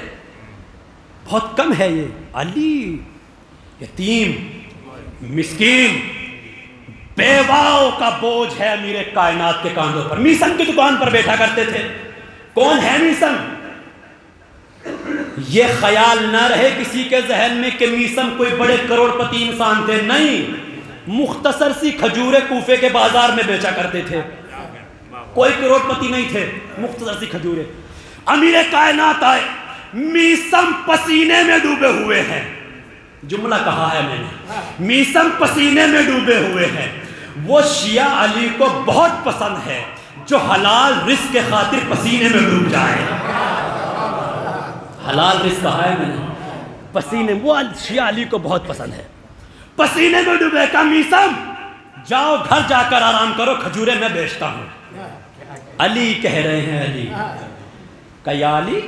بہت کم ہے یہ۔ علی یتیم مسکین بیواؤں کا بوجھ ہے امیر کائنات کے کاندھوں پر۔ میسم کی دکان پر بیٹھا کرتے تھے۔ کون ہے میسم؟ یہ خیال نہ رہے کسی کے ذہن میں کہ میسم کوئی بڑے کروڑ پتی انسان تھے، نہیں، مختصر سی کھجوریں کوفے کے بازار میں بیچا کرتے تھے، کوئی کروڑ پتی نہیں تھے، مختصر سی کھجوریں۔ امیر کائنات آئے، میسم پسینے میں ڈوبے ہوئے ہیں، جملہ کہا ہے میں نے، میسم پسینے میں ڈوبے ہوئے ہیں۔ وہ شیعہ علی کو بہت پسند ہے جو حلال رزق کے خاطر پسینے میں ڈوب جائے۔ حلال رزق کہا ہے میں نے، پسینے، وہ شیعہ علی کو بہت پسند ہے۔ پسینے میں ڈوبے کا میسم جاؤ گھر جا کر آرام کرو، کھجورے میں بیچتا ہوں۔ علی کہہ رہے ہیں، علی کہ یا علی،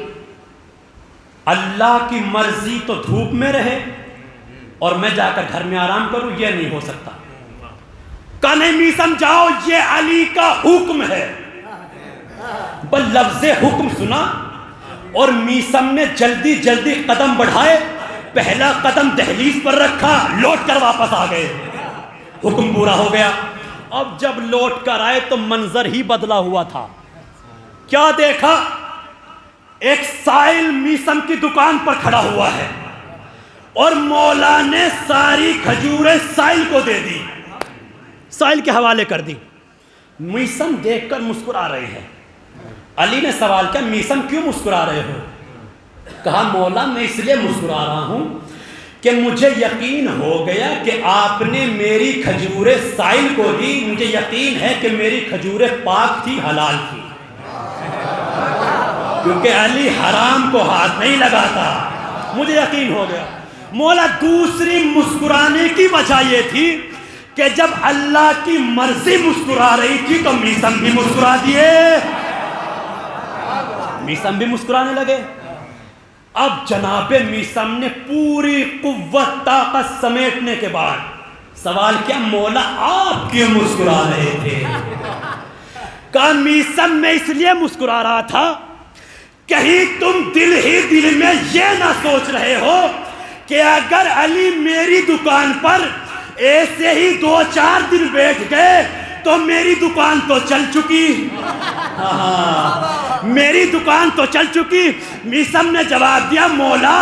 اللہ کی مرضی تو دھوپ میں رہے اور میں جا کر گھر میں آرام کروں، یہ نہیں ہو سکتا۔ کہ نہیں میسم جاؤ، یہ علی کا حکم ہے۔ بل لفظ حکم سنا اور میسم نے جلدی جلدی قدم بڑھائے، پہلا قدم دہلیز پر رکھا، لوٹ کر واپس آ گئے، حکم پورا ہو گیا۔ اب جب لوٹ کر آئے تو منظر ہی بدلا ہوا تھا۔ کیا دیکھا؟ ایک سائل میسم کی دکان پر کھڑا ہوا ہے اور مولا نے ساری کھجوریں سائل کو دے دی، سائل کے حوالے کر دی۔ میسم دیکھ کر مسکرا رہے ہیں۔ علی نے سوال کیا، میسم کیوں مسکرا رہے ہو؟ کہا مولا میں اس لیے مسکرا رہا ہوں کہ مجھے یقین ہو گیا کہ آپ نے میری کھجوریں سائل کو دی، مجھے یقین ہے کہ میری کھجوریں پاک تھی، حلال تھی، کیونکہ علی حرام کو ہاتھ نہیں لگاتا، مجھے یقین ہو گیا۔ مولا دوسری مسکرانے کی وجہ یہ تھی کہ جب اللہ کی مرضی مسکرا رہی تھی تو میسم بھی مسکرا دیے، میسم بھی مسکرانے لگے۔ اب جناب میسم نے پوری قوت طاقت سمیٹنے کے بعد سوال کیا، مولا آپ کیوں مسکرا رہے تھے؟ کہا میسم میں اس لیے مسکرا رہا تھا کہیں تم دل ہی دل میں یہ نہ سوچ رہے ہو کہ اگر علی میری دکان پر ایسے ہی 2-4 دن بیٹھ گئے تو میری دکان تو چل چکی، میری دکان تو چل چکی۔ میسم نے جواب دیا، مولا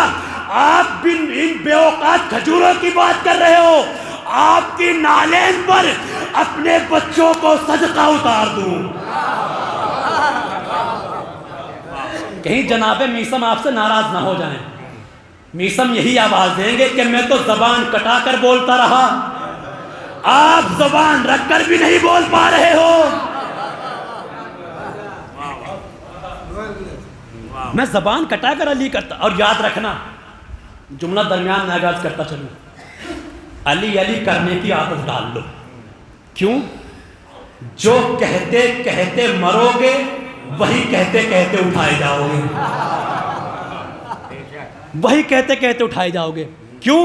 آپ ان بے اوقات کھجوروں کی بات کر رہے ہو، آپ کی نالین پر اپنے بچوں کو صدقہ اتار دوں۔ کہیں جناب میسم آپ سے ناراض نہ ہو جائیں۔ میسم یہی آواز دیں گے کہ میں تو زبان کٹا کر بولتا رہا، آپ زبان رکھ کر بھی نہیں بول پا رہے ہو۔ میں زبان کٹا کر علی کرتا، اور یاد رکھنا جملہ درمیان میں آغاز کرتا چلوں، علی علی کرنے کی عادت ڈال لو۔ کیوں؟ جو کہتے کہتے مرو گے وہی کہتے کہتے اٹھائے جاؤ گے، وہی کہتے کہتے اٹھائے جاؤ گے۔ کیوں؟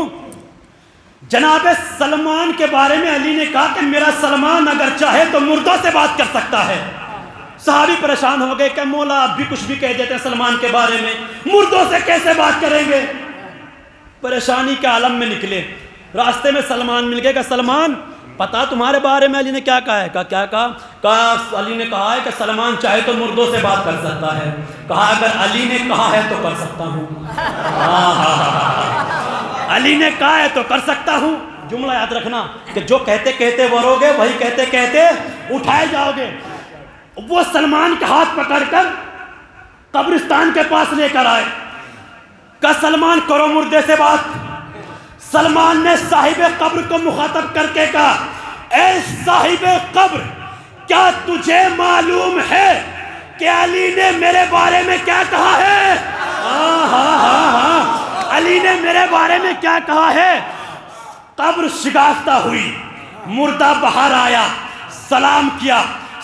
جناب سلمان کے بارے میں علی نے کہا کہ میرا سلمان اگر چاہے تو مردوں سے بات کر سکتا ہے۔ صحابی پریشان ہو گئے کہ مولا آپ بھی کچھ بھی کہہ دیتے ہیں سلمان کے بارے میں، مردوں سے کیسے بات کریں گے؟ پریشانی کے عالم میں نکلے، راستے میں سلمان مل گئے کہ سلمان پتا تمہارے بارے میں علی نے کیا کہا ہے؟ کیا کہا علی نے کہا ہے کہ سلمان چاہے تو مردوں سے بات کر سکتا ہے۔ کہا اگر علی نے کہا ہے تو کر سکتا ہوں۔ علی نے کہا ہے تو کر سکتا ہوں۔ جملہ یاد رکھنا کہ جو کہتے کہتے مرو گے وہی کہتے کہتے اٹھائے جاؤ گے۔ وہ سلمان کا ہاتھ پکڑ کر قبرستان کے پاس لے کر آئے، کہا سلمان کرو مردے سے بات۔ سلمان نے صاحب قبر کو مخاطب کر کے کہا اے صاحب قبر، کیا تجھے معلوم ہے کہ علی نے میرے بارے میں کیا کہا ہے؟ علی نے میرے بارے میں کیا کہا ہے؟ قبر شگافتہ ہوئی، مردہ باہر آیا، سلام کیا،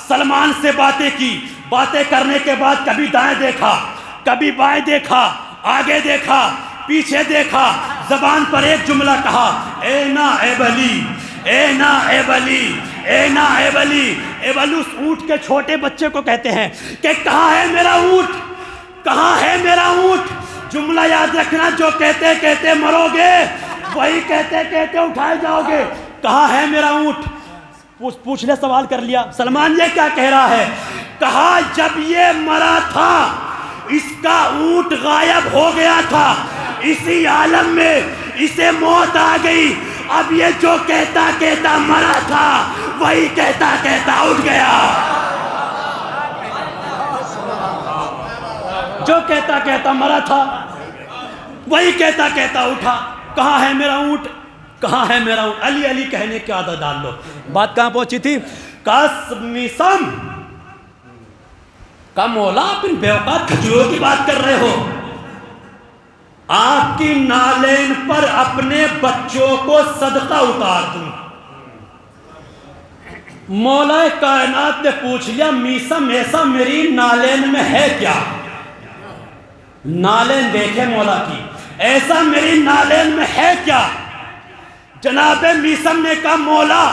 سلمان سے باتیں کی، باتیں کرنے کے بعد کبھی دائیں دیکھا، کبھی بائیں دیکھا، آگے دیکھا، پیچھے دیکھا، زبان پر ایک جملہ کہا اے نائب علی، اے نائب علی، اے نائب علی۔ ایبل اس اونٹ کے چھوٹے بچے کو کہتے ہیں کہ کہاں ہے میرا اونٹ، کہاں ہے میرا اونٹ؟ جملہ یاد رکھنا، جو کہتے کہتے مرو گے وہی کہتے کہتے اٹھائے جاؤ گے۔ کہاں ہے میرا اونٹ؟ پوچھنے سوال کر لیا، سلمان یہ کیا کہہ رہا ہے؟ کہا جب یہ مرا تھا اس کا اونٹ غائب ہو گیا تھا، اسی عالم میں اسے موت آ گئی، اب یہ جو کہتا کہتا مرا تھا وہی کہتا کہتا اٹھ گیا۔ جو کہتا کہتا مرا تھا وہی کہتا کہتا اٹھا۔ کہاں ہے میرا اونٹ، کہاں ہے میرا اونٹ؟ علی علی کہنے کی عادت ڈال لو۔ بات کہاں پہنچی تھی؟ قاسم کا مولا آپ ان بیوقات کھجوروں کی بات کر رہے ہو، آپ کی نالین پر اپنے بچوں کو صدقہ اتار دوں۔ مولا کائنات نے پوچھ لیا میسم ایسا میری نالین میں ہے کیا؟ نالین دیکھے مولا کی، ایسا میری نالین میں ہے کیا؟ جناب میسم نے کہا مولا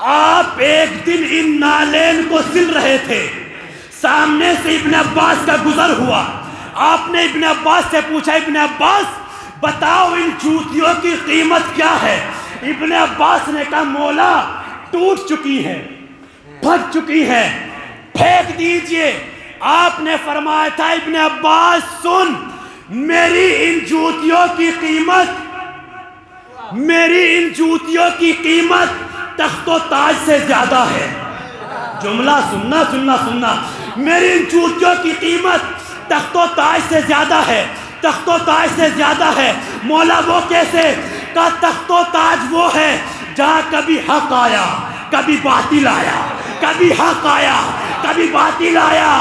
آپ ایک دن ان نالین کو سل رہے تھے، سامنے سے ابن عباس کا گزر ہوا، آپ نے ابن عباس سے پوچھا ابن عباس بتاؤ ان جوتیوں کی قیمت کیا ہے؟ ابن عباس نے کہا مولا ٹوٹ چکی ہے، پھٹ چکی ہے، پھینک دیجئے۔ آپ نے فرمایا تھا ابن عباس سن، میری ان جوتیوں کی قیمت، میری ان جوتیوں کی قیمت تخت و تاج سے زیادہ ہے۔ جملہ سننا سننا سننا، میری ان جوتیوں کی قیمت تخت و تاج سے زیادہ ہے، تخت و تاج سے زیادہ ہے۔ مولا وہ کیسے؟ کا تخت و تاج وہ ہے جہاں کبھی حق آیا کبھی باطل آیا، کبھی حق آیا کبھی باطل آیا۔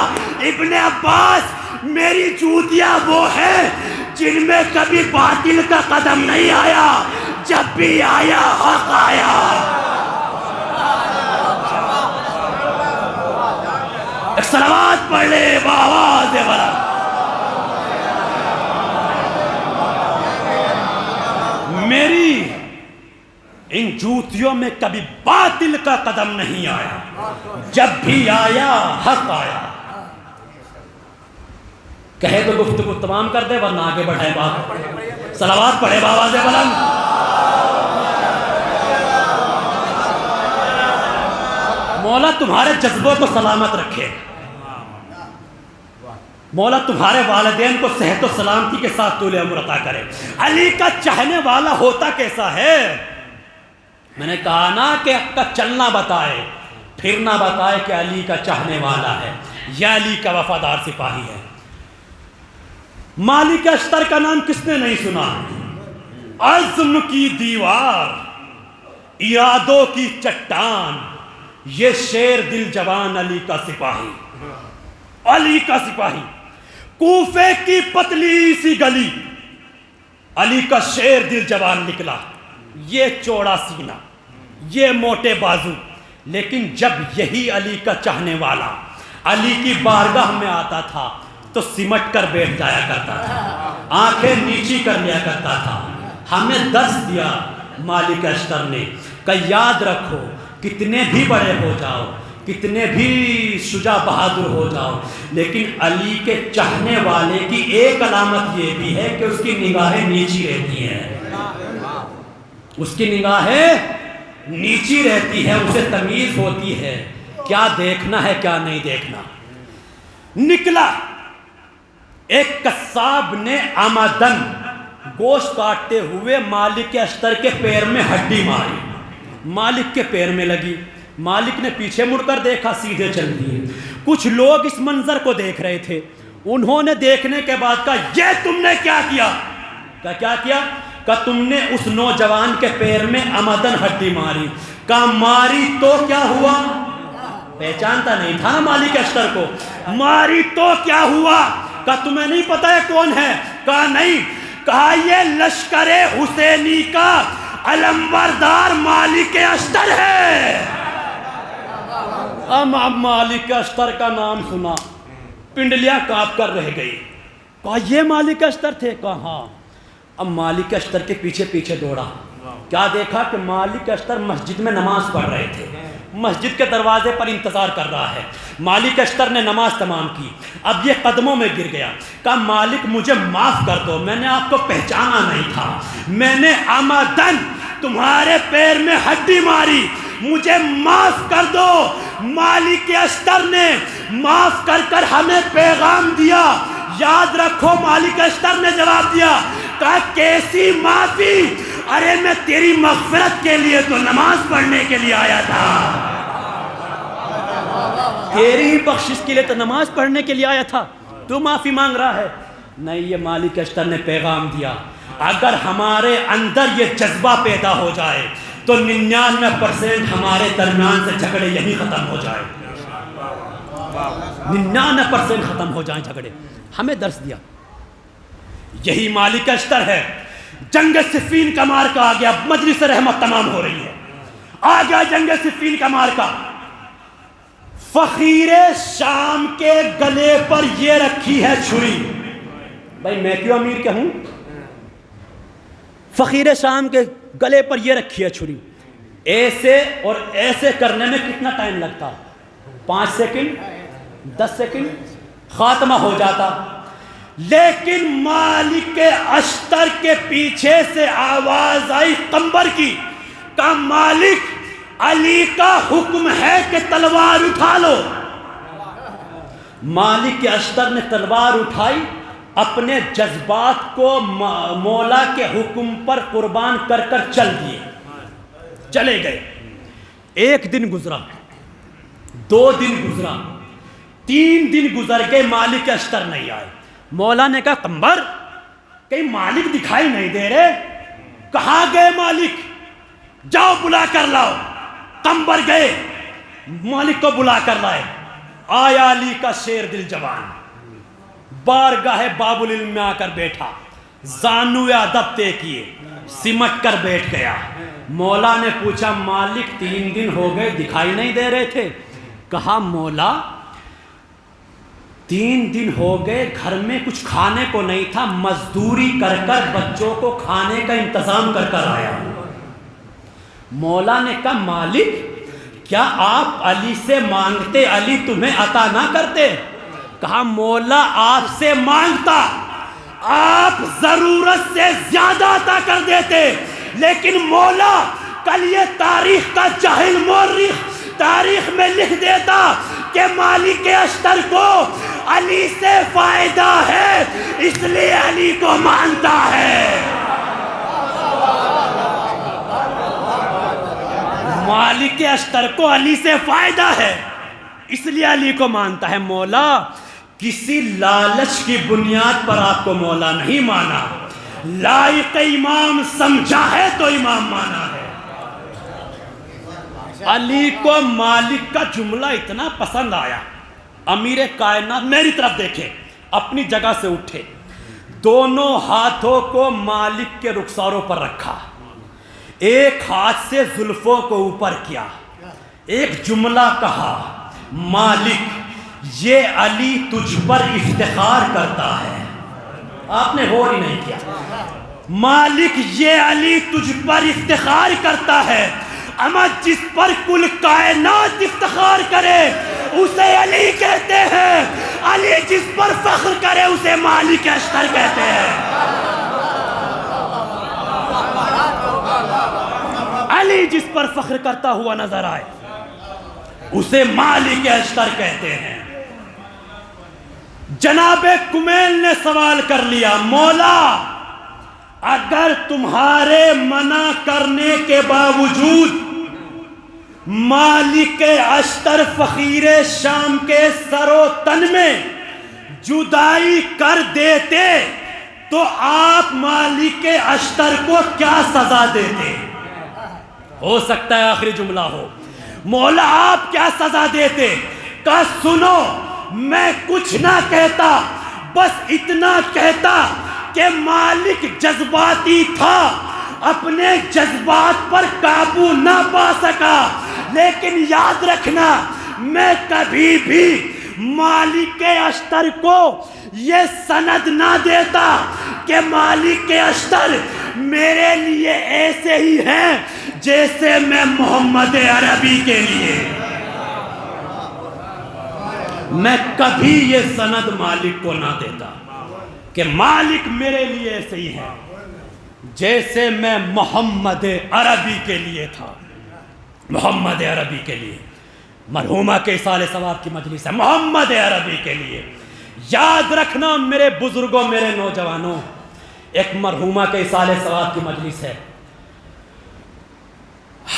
ابن عباس میری جوتیاں وہ ہیں جن میں کبھی باطل کا قدم نہیں آیا، جب بھی آیا حق آیا۔ ایک صلوات پڑھ لے بآواز بلند۔ میری ان جوتیوں میں کبھی باطل کا قدم نہیں آیا، جب بھی آیا حق آیا۔ کہے تو گفتگو تمام کر دے ورنہ آگے بڑھائے بات۔ صلوات پڑھے بآواز بلند۔ مولا تمہارے جذبوں کو سلامت رکھے، مولا تمہارے والدین کو صحت و سلامتی کے ساتھ طول عمر عطا کرے۔ علی کا چاہنے والا ہوتا کیسا ہے؟ میں نے کہا نا کہ اب کا چلنا بتائے پھرنا بتائے کہ علی کا چاہنے والا ہے یا علی کا وفادار سپاہی ہے۔ مالک اشتر کا نام کس نے نہیں سنا؟ عزم کی دیوار، ارادوں کی چٹان، یہ شیر دل جوان علی کا سپاہی، علی کا سپاہی۔ کوفے کی پتلی سی گلی، علی کا شیر دل جوان نکلا، یہ چوڑا سینہ، یہ موٹے بازو، لیکن جب یہی علی کا چاہنے والا علی کی بارگاہ میں آتا تھا تو سمٹ کر بیٹھ جایا کرتا تھا، آنکھیں نیچی کر لیا کرتا تھا۔ ہمیں درس دیا مالک اشتر نے کہ یاد رکھو کتنے بھی بڑے ہو جاؤ، کتنے بھی شجاع بہادر ہو جاؤ، لیکن علی کے چاہنے والے کی ایک علامت یہ بھی ہے کہ اس کی نگاہیں نیچی رہتی ہیں، اس کی نگاہیں نیچی رہتی ہے، اسے تمیز ہوتی ہے کیا دیکھنا ہے کیا نہیں دیکھنا۔ نکلا ایک قصاب نے عمدن گوشت کاٹتے ہوئے مالک اشتر کے پیر میں ہڈی ماری، مالک کے پیر میں لگی، مالک نے پیچھے مڑ کر دیکھا، سیدھے چل دیے۔ کچھ لوگ اس منظر کو دیکھ رہے تھے، انہوں نے دیکھنے کے بعد کہا یہ تم نے کیا کیا؟ کیا کیا؟ کہ تم نے اس نوجوان کے پیر میں عمدن ہڈی ماری۔ کہا ماری تو کیا ہوا؟ پہچانتا نہیں تھا نا مالک اشتر کو۔ ماری تو کیا ہوا؟ کہا تمہیں نہیں پتا ہے کون ہے؟ کہا نہیں۔ کہا یہ لشکر حسینی کا علمبردار مالک اشتر ہے۔ اب مالک اشتر کا نام سنا، پنڈلیاں کانپ کر رہ گئی۔ کہا یہ مالک اشتر تھے؟ کہا ہاں۔ اب مالک اشتر کے پیچھے پیچھے دوڑا، کیا دیکھا کہ مالک اشتر مسجد میں نماز پڑھ رہے تھے، مسجد کے دروازے پر انتظار کر رہا ہے۔ مالک اشتر نے نماز تمام کی، اب یہ قدموں میں گر گیا، کہا مالک مجھے معاف کر دو، میں نے آپ کو پہچانا نہیں تھا، میں نے عمدن تمہارے پیر میں ہڈی ماری، مجھے معاف کر دو۔ مالک اشتر نے معاف کر کر ہمیں پیغام دیا، یاد رکھو مالک اشتر نے جواب دیا، کہا کیسی معافی؟ ارے میں تیری مغفرت کے لیے تو نماز پڑھنے کے لیے آیا تھا، تیری بخشش کے لیے تو نماز پڑھنے کے لیے آیا تھا، تو معافی مانگ رہا ہے؟ نہیں، یہ مالک اشتر نے پیغام دیا اگر ہمارے اندر یہ جذبہ پیدا ہو جائے تو 99% ہمارے درمیان سے جھگڑے یہی ختم ہو جائے، 99% ختم ہو جائیں جھگڑے۔ ہمیں درس دیا یہی مالک اشتر ہے۔ جنگ صفین کا مارکا آ گیا، مجلس رحمت تمام ہو رہی ہے، آ گیا جنگ صفین کا مارکا۔ فقیر شام کے گلے پر یہ رکھی ہے چھری، بھائی میں کیوں امیر کہوں؟ فقیر شام کے گلے پر یہ رکھی ہے چھری، ایسے اور ایسے کرنے میں کتنا ٹائم لگتا؟ 5 سیکنڈ 10 سیکنڈ خاتمہ ہو جاتا۔ لیکن مالک اشتر کے پیچھے سے آواز آئی قمبر کی، کہا مالک علی کا حکم ہے کہ تلوار اٹھا لو۔ مالک اشتر نے تلوار اٹھائی، اپنے جذبات کو مولا کے حکم پر قربان کر کر چل دیے، چلے گئے۔ 1 دن گزرا، 2 دن گزرا، 3 دن گزر گئے، مالک اشتر نہیں آئے۔ مولا نے کہا قمبر کہیں مالک دکھائی نہیں دے رہے، کہاں گئے مالک؟ جاؤ بلا کر لاؤ۔ قمبر گئے، مالک کو بلا کر لائے۔ آیا علی کا شیر دل جوان، بارگاہ باب العلم میں آ کر بیٹھا، زانو ادب طے کیے، سمٹ کر بیٹھ گیا۔ مولا نے پوچھا مالک 3 دن ہو گئے دکھائی نہیں دے رہے تھے؟ کہا مولا 3 دن ہو گئے، گھر میں کچھ کھانے کو نہیں تھا، مزدوری کر کر بچوں کو کھانے کا انتظام کر کر آیا۔ مولا نے کہا مالک کیا آپ علی سے مانگتے، علی تمہیں عطا نہ کرتے؟ کہا مولا آپ سے مانگتا، آپ ضرورت سے زیادہ عطا کر دیتے، لیکن مولا کل یہ تاریخ کا جاہل مورخ تاریخ میں لکھ دیتا کہ مالک اشتر کو علی سے فائدہ ہے، اس لیے علی کو مانتا ہے۔ مالک اشتر کو علی سے فائدہ ہے، اس لیے علی کو مانتا ہے۔ مولا کسی لالچ کی بنیاد پر آپ کو مولا نہیں مانا، لائق امام سمجھا ہے تو امام مانا ہے۔ علی کو مالک کا جملہ اتنا پسند آیا، امیر کائنات میری طرف دیکھے، اپنی جگہ سے اٹھے، دونوں ہاتھوں کو مالک کے رخساروں پر رکھا، ایک ہاتھ سے زلفوں کو اوپر کیا، ایک جملہ کہا، مالک یہ علی تجھ پر افتخار کرتا ہے. آپ نے غور ہی نہیں کیا. مالک یہ علی تجھ پر افتخار کرتا ہے، اما جس پر کل کائنات افتخار کرے اسے علی کہتے ہیں. علی جس پر فخر کرے اسے مالک اشتر کہتے ہیں. علی جس پر فخر کرتا ہوا نظر آئے اسے مالک اشتر کہتے ہیں. جناب کمیل نے سوال کر لیا، مولا اگر تمہارے منع کرنے کے باوجود مالک اشتر فقیر شام کے سر و تن میں جدائی کر دیتے تو آپ مالک اشتر کو کیا سزا دیتے؟ ہو سکتا ہے آخری جملہ ہو. مولا آپ کیا سزا دیتے؟ کہا سنو میں کچھ نہ کہتا، بس اتنا کہتا کہ مالک جذباتی تھا، اپنے جذبات پر قابو نہ پا سکا، لیکن یاد رکھنا میں کبھی بھی مالک اشتر کو یہ سند نہ دیتا کہ مالک اشتر میرے لیے ایسے ہی ہیں جیسے میں محمد عربی کے لیے. میں کبھی یہ سند مالک کو نہ دیتا کہ مالک میرے لیے ایسے ہی ہے جیسے میں محمد عربی کے لیے تھا. محمد عربی کے لیے. مرحومہ کے اصالِ ثواب کی مجلس ہے محمد عربی کے لیے. یاد رکھنا میرے بزرگوں، میرے نوجوانوں، ایک مرحومہ کے اصالِ ثواب کی مجلس ہے.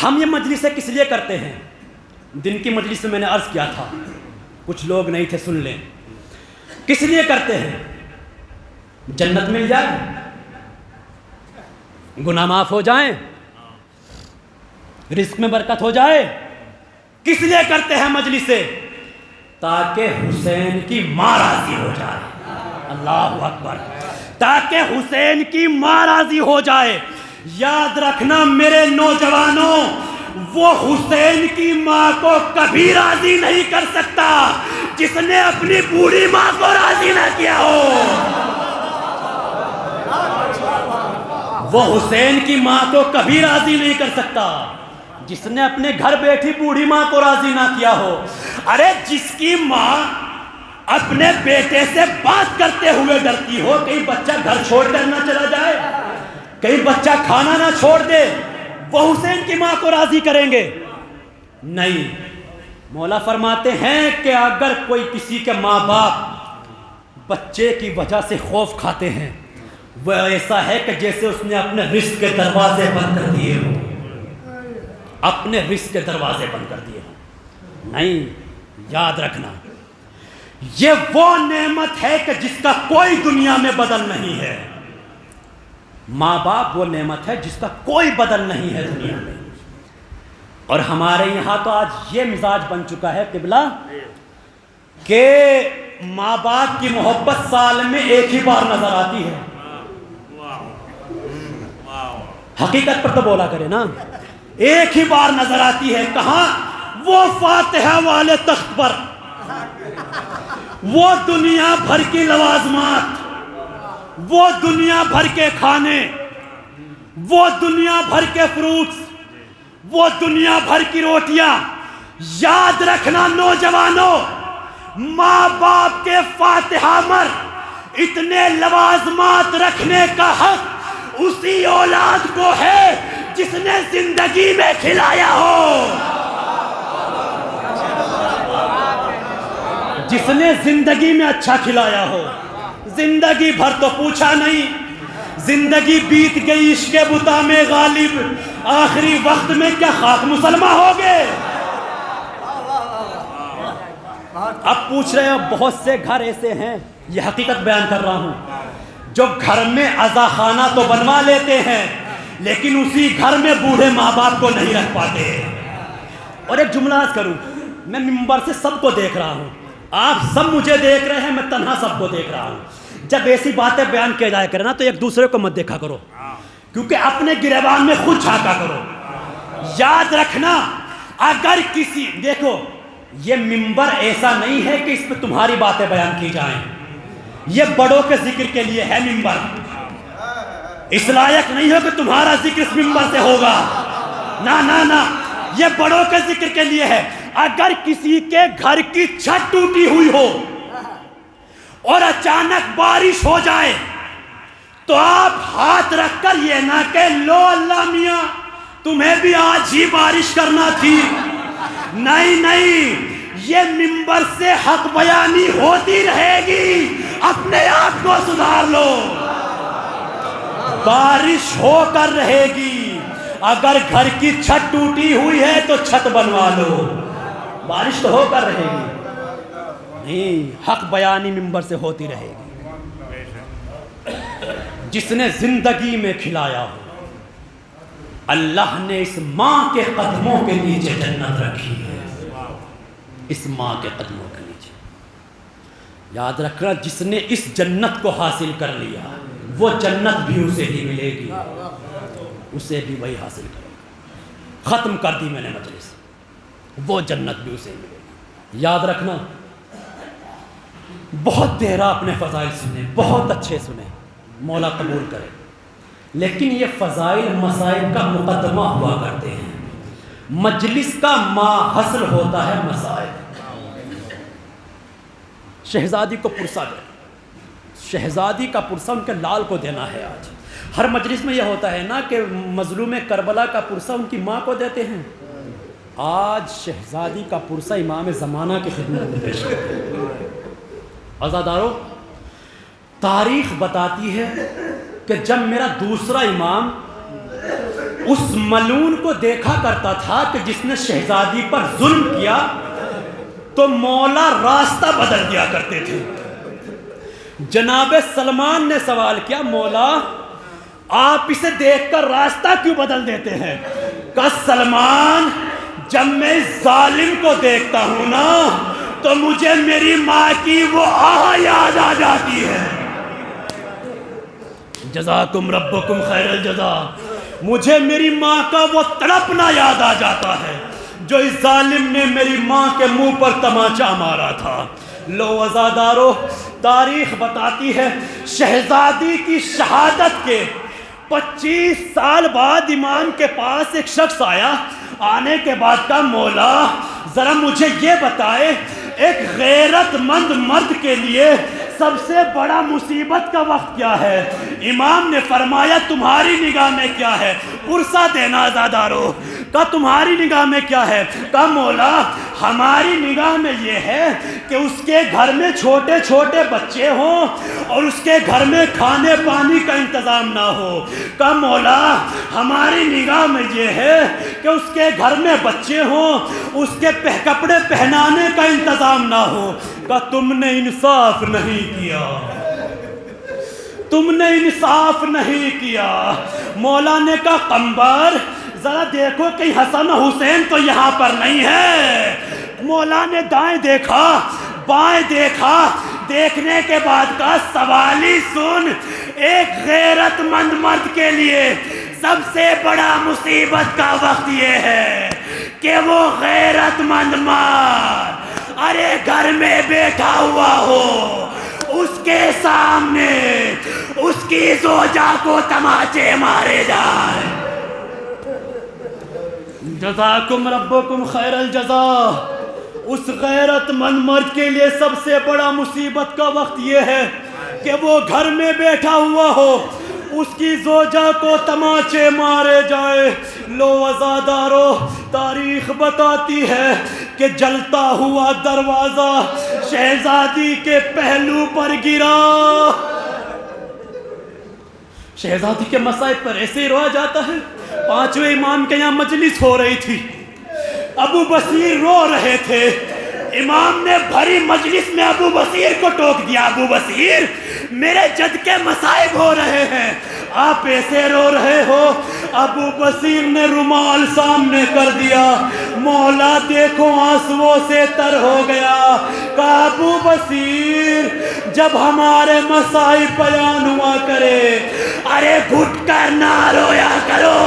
ہم یہ مجلسیں کس لیے کرتے ہیں؟ دن کی مجلس میں نے عرض کیا تھا، کچھ لوگ نہیں تھے، سن لیں. کس لیے کرتے ہیں؟ جنت مل جائے، گناہ معاف ہو جائیں، رزق میں برکت ہو جائے. کس لیے کرتے ہیں مجلسیں؟ تاکہ حسین کی ماں راضی ہو جائے. اللہ اکبر. تاکہ حسین کی ماں راضی ہو جائے. یاد رکھنا میرے نوجوانوں، وہ حسین کی ماں کو کبھی راضی نہیں کر سکتا جس نے اپنی بوڑھی ماں کو راضی نہ کیا ہو. وہ حسین کی ماں کو کبھی راضی نہیں کر سکتا جس نے اپنے گھر بیٹھی بوڑھی ماں کو راضی نہ کیا ہو. ارے جس کی ماں اپنے بیٹے سے بات کرتے ہوئے ڈرتی ہو کہیں بچہ گھر چھوڑ کر نہ چلا جائے، کہیں بچہ کھانا نہ چھوڑ دے، وہ حسین کی ماں کو راضی کریں گے؟ نہیں. مولا فرماتے ہیں کہ اگر کوئی کسی کے ماں باپ بچے کی وجہ سے خوف کھاتے ہیں، وہ ایسا ہے کہ جیسے اس نے اپنے رزق کے دروازے بند کر دیے ہوں. اپنے رزق کے دروازے بند کر دیے ہوں. نہیں، یاد رکھنا یہ وہ نعمت ہے کہ جس کا کوئی دنیا میں بدل نہیں ہے. ماں باپ وہ نعمت ہے جس کا کوئی بدل نہیں ہے دنیا میں. اور ہمارے یہاں تو آج یہ مزاج بن چکا ہے قبلہ کہ ماں باپ کی محبت سال میں ایک ہی بار نظر آتی ہے. حقیقت پر تو بولا کرے نا. ایک ہی بار نظر آتی ہے. کہاں؟ وہ فاتحہ والے تخت پر. وہ دنیا بھر کی لوازمات، وہ دنیا بھر کے کھانے، وہ دنیا بھر کے فروٹس، وہ دنیا بھر کی روٹیاں. یاد رکھنا نوجوانوں، ماں باپ کے فاتحہ مر اتنے لوازمات رکھنے کا حق اسی اولاد کو ہے جس نے زندگی میں کھلایا ہو، جس نے زندگی میں اچھا کھلایا ہو. زندگی بھر تو پوچھا نہیں، زندگی بیت گئی عشق بتا میں غالب، آخری وقت میں کیا خاک مسلمہ ہو گئے. اب پوچھ رہے ہو بہت سے گھر ایسے ہیں، یہ حقیقت بیان کر رہا ہوں، جو گھر میں عزا خانہ تو بنوا لیتے ہیں لیکن اسی گھر میں بوڑھے ماں باپ کو نہیں رکھ پاتے. اور ایک جملہ عرض کروں، میں منبر سے سب کو دیکھ رہا ہوں، آپ سب مجھے دیکھ رہے ہیں، میں تنہا سب کو دیکھ رہا ہوں. جب ایسی باتیں بیان کیا جائے کرے نا تو ایک دوسرے کو مت دیکھا کرو، کیونکہ اپنے گریبان میں خود جھانکا کرو. یاد رکھنا اگر کسی دیکھو یہ منبر ایسا نہیں ہے کہ اس پہ تمہاری باتیں بیان کی جائیں، یہ بڑوں کے ذکر کے لیے ہے منبر، اس لائق نہیں ہو کہ تمہارا ذکر اس منبر سے ہوگا، نہ یہ بڑوں کے ذکر کے لیے ہے۔ اگر کسی کے گھر کی چھت ٹوٹی ہوئی ہو اور اچانک بارش ہو جائے تو آپ ہاتھ رکھ کر یہ نہ کہ لو اللہ میاں تمہیں بھی آج ہی بارش کرنا تھی، نہیں، یہ منبر سے حق بیانی ہوتی رہے گی، اپنے آپ کو سدھار لو، بارش ہو کر رہے گی، اگر گھر کی چھت ٹوٹی ہوئی ہے تو چھت بنوا لو، بارش تو ہو کر رہے گی، نہیں، حق بیانی منبر سے ہوتی رہے گی۔ جس نے زندگی میں کھلایا ہو، اللہ نے اس ماں کے قدموں کے نیچے جنت رکھی ہے، اس ماں کے قدموں کے نیچے، یاد رکھنا جس نے اس جنت کو حاصل کر لیا وہ جنت بھی اسے ہی ملے گی، اسے بھی وہی حاصل کرے گا۔ ختم کر دی میں نے مجلس، وہ جنت بھی اسے ملے گی۔ یاد رکھنا بہت دیر اپنے فضائل سنے، بہت اچھے سنے، مولا قبول کرے، لیکن یہ فضائل مسائل کا مقدمہ ہوا کرتے ہیں، مجلس کا ماحصل ہوتا ہے مسائل۔ شہزادی کو پرسہ دے، شہزادی کا پرسہ ان کے لال کو دینا ہے۔ آج ہر مجلس میں یہ ہوتا ہے نا کہ مظلوم کربلا کا پرسہ ان کی ماں کو دیتے ہیں، آج شہزادی کا پرسہ امام زمانہ کی خدمت میں پیش کرتے ہیں۔ عزادارو، تاریخ بتاتی ہے کہ جب میرا دوسرا امام اس ملعون کو دیکھا کرتا تھا کہ جس نے شہزادی پر ظلم کیا تو مولا راستہ بدل دیا کرتے تھے۔ جناب سلمان نے سوال کیا، مولا آپ اسے دیکھ کر راستہ کیوں بدل دیتے ہیں؟ کہا سلمان جب میں اس ظالم کو دیکھتا ہوں نا تو مجھے میری ماں کی وہ آہ یاد آ جاتی ہے۔ جزاکم ربکم خیر الجزا، مجھے میری ماں کا وہ تڑپنا یاد آ جاتا ہے جو اس ظالم نے میری ماں کے منہ پر تماچا مارا تھا۔ لو عزادارو، تاریخ بتاتی ہے شہزادی کی شہادت کے 25 سال بعد امام کے پاس ایک شخص آیا، آنے کے بعد کہا مولا ذرا مجھے یہ بتائے ایک غیرت مند مرد کے لیے سب سے بڑا مصیبت کا وقت کیا ہے؟ امام نے فرمایا تمہاری نگاہ میں کیا ہے؟ پرسہ دینا عزادارو، کہا تمہاری نگاہ میں کیا ہے؟ کہا مولا ہماری نگاہ میں یہ ہے کہ اس کے گھر میں چھوٹے چھوٹے بچے ہوں اور اس کے گھر میں کھانے پانی کا انتظام نہ ہو۔ کہا مولا ہماری نگاہ میں یہ ہے کہ اس کے گھر میں بچے ہوں، اس کے کپڑے پہنانے کا انتظام نہ ہو۔ کہا تم نے انصاف نہیں کیا، تم نے انصاف نہیں کیا۔ مولا نے کہا قمبر ذرا دیکھو کہ حسن حسین تو یہاں پر نہیں ہے۔ مولا نے دائیں دیکھا بائیں دیکھا، دیکھنے کے بعد کہا سوالی سن، ایک غیرت مند مرد کے لیے سب سے بڑا مصیبت کا وقت یہ ہے کہ وہ غیرت مند مرد ارے گھر میں بیٹھا ہوا ہو، اس کے سامنے اس کی زوجہ کو تماچے مارے جائے۔ جزاکم ربکم خیر الجزا۔ اس غیرت مند مرد کے لیے سب سے بڑا مصیبت کا وقت یہ ہے کہ وہ گھر میں بیٹھا ہوا ہو، اس کی زوجہ کو تماچے مارے جائے۔ لو عزادارو، تاریخ بتاتی ہے کہ جلتا ہوا دروازہ شہزادی کے پہلو پر گرا۔ شہزادی کے مصائب پر ایسے ہی رویا جاتا ہے۔ 5ویں امام کے یہاں مجلس ہو رہی تھی، ابو بصیر رو رہے تھے، امام نے بھری مجلس میں ابو بصیر کو ٹوک دیا، ابو بصیر میرے جد کے مصائب ہو رہے ہیں، آپ ایسے رو رہے ہو؟ ابو بصیر نے رومال سامنے کر دیا، مولا دیکھو آنسوؤں سے تر ہو گیا۔ کہا ابو بصیر جب ہمارے مصائب بیان ہوا کرے ارے گھٹ کر نہ رویا کرو،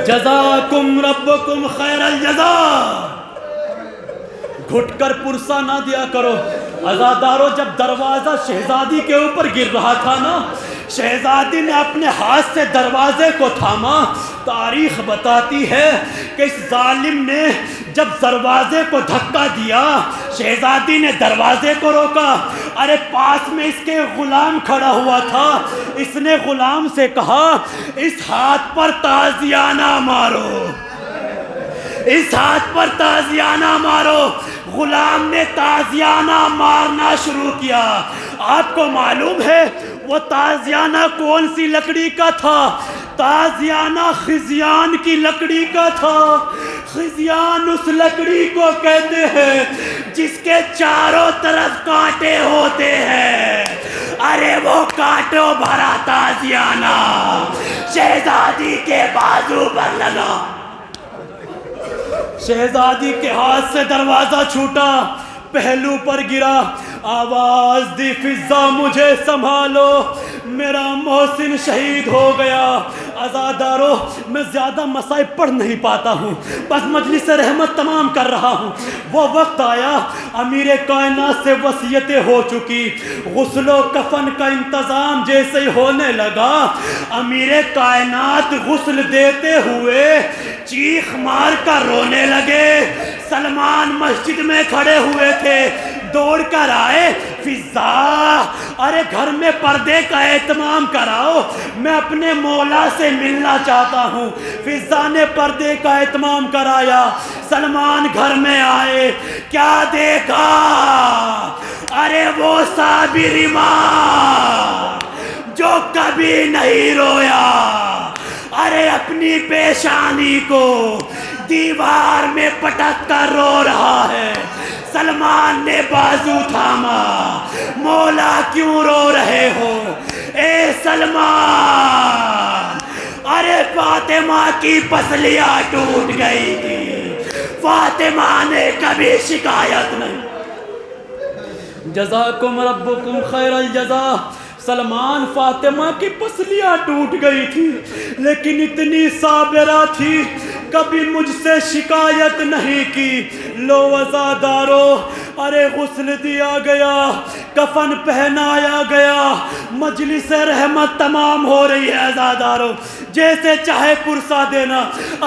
جزاکم ربکم خیر الجزا. گھٹ کر پرسہ نہ دیا کرو. عزادارو جب دروازہ شہزادی کے اوپر گر رہا تھا نا، شہزادی نے اپنے ہاتھ سے دروازے کو تھاما. تاریخ بتاتی ہے کہ اس ظالم نے جب دروازے کو دھکا دیا، شہزادی نے دروازے کو روکا. ارے پاس میں اس کے غلام کھڑا ہوا تھا. اس نے غلام سے کہا اس ہاتھ پر تازیانہ مارو، اس ہاتھ پر تازیانہ مارو. غلام نے تازیانہ مارنا شروع کیا. آپ کو معلوم ہے وہ تازیانہ کون سی لکڑی کا تھا؟ تازیانہ خزیان کی لکڑی کا تھا. خزیان اس لکڑی کو کہتے ہیں جس کے چاروں طرف کانٹے ہوتے ہیں. ارے وہ کانٹوں بھرا تازیانہ شہزادی کے بازو پر لگا. شہزادی کے ہاتھ سے دروازہ چھوٹا، پہلو پر گرا. آواز دی فضا مجھے سنبھالو، میرا محسن شہید ہو گیا. عزادارو میں زیادہ مصائب پڑھ نہیں پاتا ہوں، بس مجلس رحمت تمام کر رہا ہوں. وہ وقت آیا امیر کائنات سے وصیتیں ہو چکی، غسل و کفن کا انتظام جیسے ہی ہونے لگا، امیر کائنات غسل دیتے ہوئے چیخ مار کر رونے لگے. سلمان مسجد میں کھڑے ہوئے تھے، دوڑ کر آئے. فضا ارے گھر میں پردے کا اہتمام کراؤ، میں اپنے مولا سے ملنا چاہتا ہوں. فضا نے پردے کا اہتمام کرایا. سلمان گھر میں آئے، کیا دیکھا؟ ارے وہ صابر ماں جو کبھی نہیں رویا، ارے اپنی پیشانی کو دیوار میں پٹک کر رو رہا ہے. سلمان نے بازو تھاما، مولا کیوں رو رہے ہو اے سلمان؟ ارے فاطمہ کی پسلیاں ٹوٹ گئی تھی، فاطمہ نے کبھی شکایت نہیں. جزاکم ربکم خیر الجزا. سلمان فاطمہ کی پسلیاں ٹوٹ گئی تھی لیکن اتنی صابرہ تھی، کبھی مجھ سے شکایت نہیں کی. لو عزادارو ارے غسل دیا گیا، کفن پہنایا گیا، مجلس رحمت تمام ہو رہی ہے. عزادارو جیسے چاہے پرسہ دینا.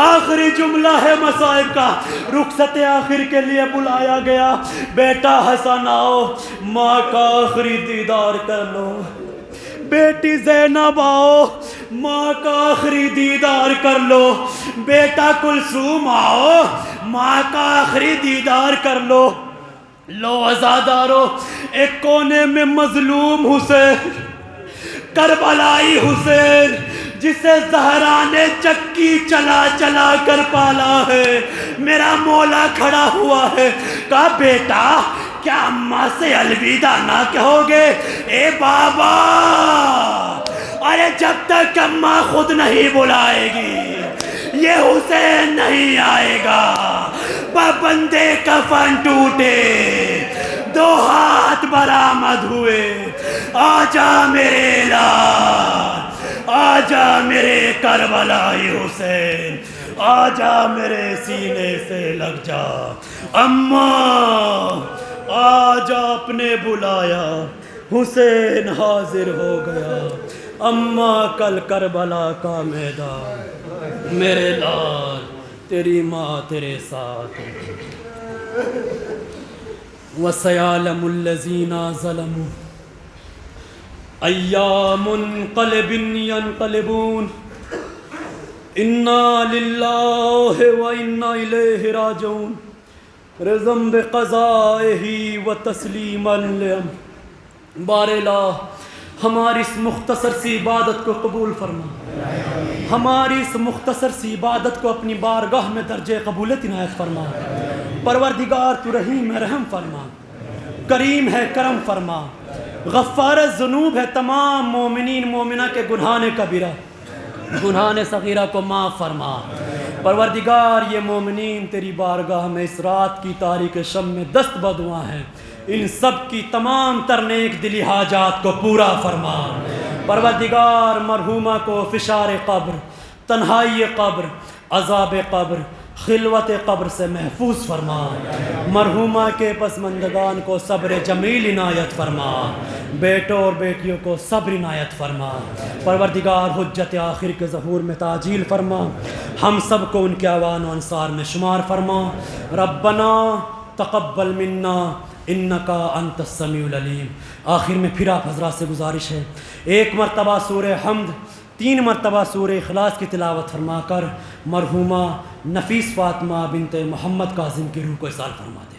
آخری جملہ ہے مصائب کا. رخصت آخر کے لیے بلایا گیا. بیٹا حسن آؤ، ماں کا آخری دیدار کر لو. بیٹی زینب آؤ، ماں کا آخری دیدار کر لو. بیٹا کلثوم آؤ، ماں کا آخری دیدار کر لو. لو عزادارو ایک کونے میں مظلوم حسین، کربلائی حسین جسے زہرا نے چکی چلا چلا کر پالا ہے، میرا مولا کھڑا ہوا ہے. کہا بیٹا کیا اماں سے الوداع نہ کہو گے؟ اے بابا ارے جب تک اماں خود نہیں بلائے گی یہ حسین نہیں آئے گا. بندے کفن ٹوٹے، دو ہاتھ برآمد ہوئے. آجا میرے لال، آجا میرے کربلائی حسین، آجا میرے سینے سے لگ جا. اماں آجا اپنے بلایا، حسین حاضر ہو گیا. اماں کل کربلا کا میدان، میرے لال تیری ماں تیرے ساتھ. وَسَيَعْلَمُ الَّذِينَ ظَلَمُوا أَيَّ مُنْقَلِبٍ يَنْقَلِبُونَ. اِنَّا لِلَّهِ وَإِنَّا إِلَيْهِ رَاجِعُونَ. رضم بقضائه وتسلیما لأمر. بار الہ ہماری اس مختصر سی عبادت کو قبول فرما، ہماری اس مختصر سی عبادت کو اپنی بارگاہ میں درجہ قبولیت عنایت فرما. پروردگار تو رحیم ہے، رحم فرما، کریم ہے، کرم فرما، غفار الذنوب ہے. تمام مومنین مومنہ کے گناہان کبیرہ، گناہان صغیرہ کو معاف فرما. پروردگار یہ مومنین تیری بارگاہ میں اس رات کی تاریک شب میں دست بدعا ہیں، ان سب کی تمام تر نیک دلی حاجات کو پورا فرما. پروردگار مرحومہ کو فشار قبر، تنہائی قبر، عذاب قبر، خلوت قبر سے محفوظ فرما، مرحومہ کے پسماندگان کو صبر جمیل عنایت فرما، بیٹوں اور بیٹیوں کو صبر عنایت فرما، پروردگار حجت آخر کے ظہور میں تعجیل فرما، ہم سب کو ان کے اعوان و انصار میں شمار فرما۔ ربنا تقبل منا انکا انت السمیع العلیم۔ آخر میں پھر آپ حضرات سے گزارش ہے، 1 مرتبہ سورہ حمد، 3 مرتبہ سورہ اخلاص کی تلاوت فرما کر مرحومہ نفیس فاطمہ بنت محمد کاظم کی روح کو اصال فرما دیں۔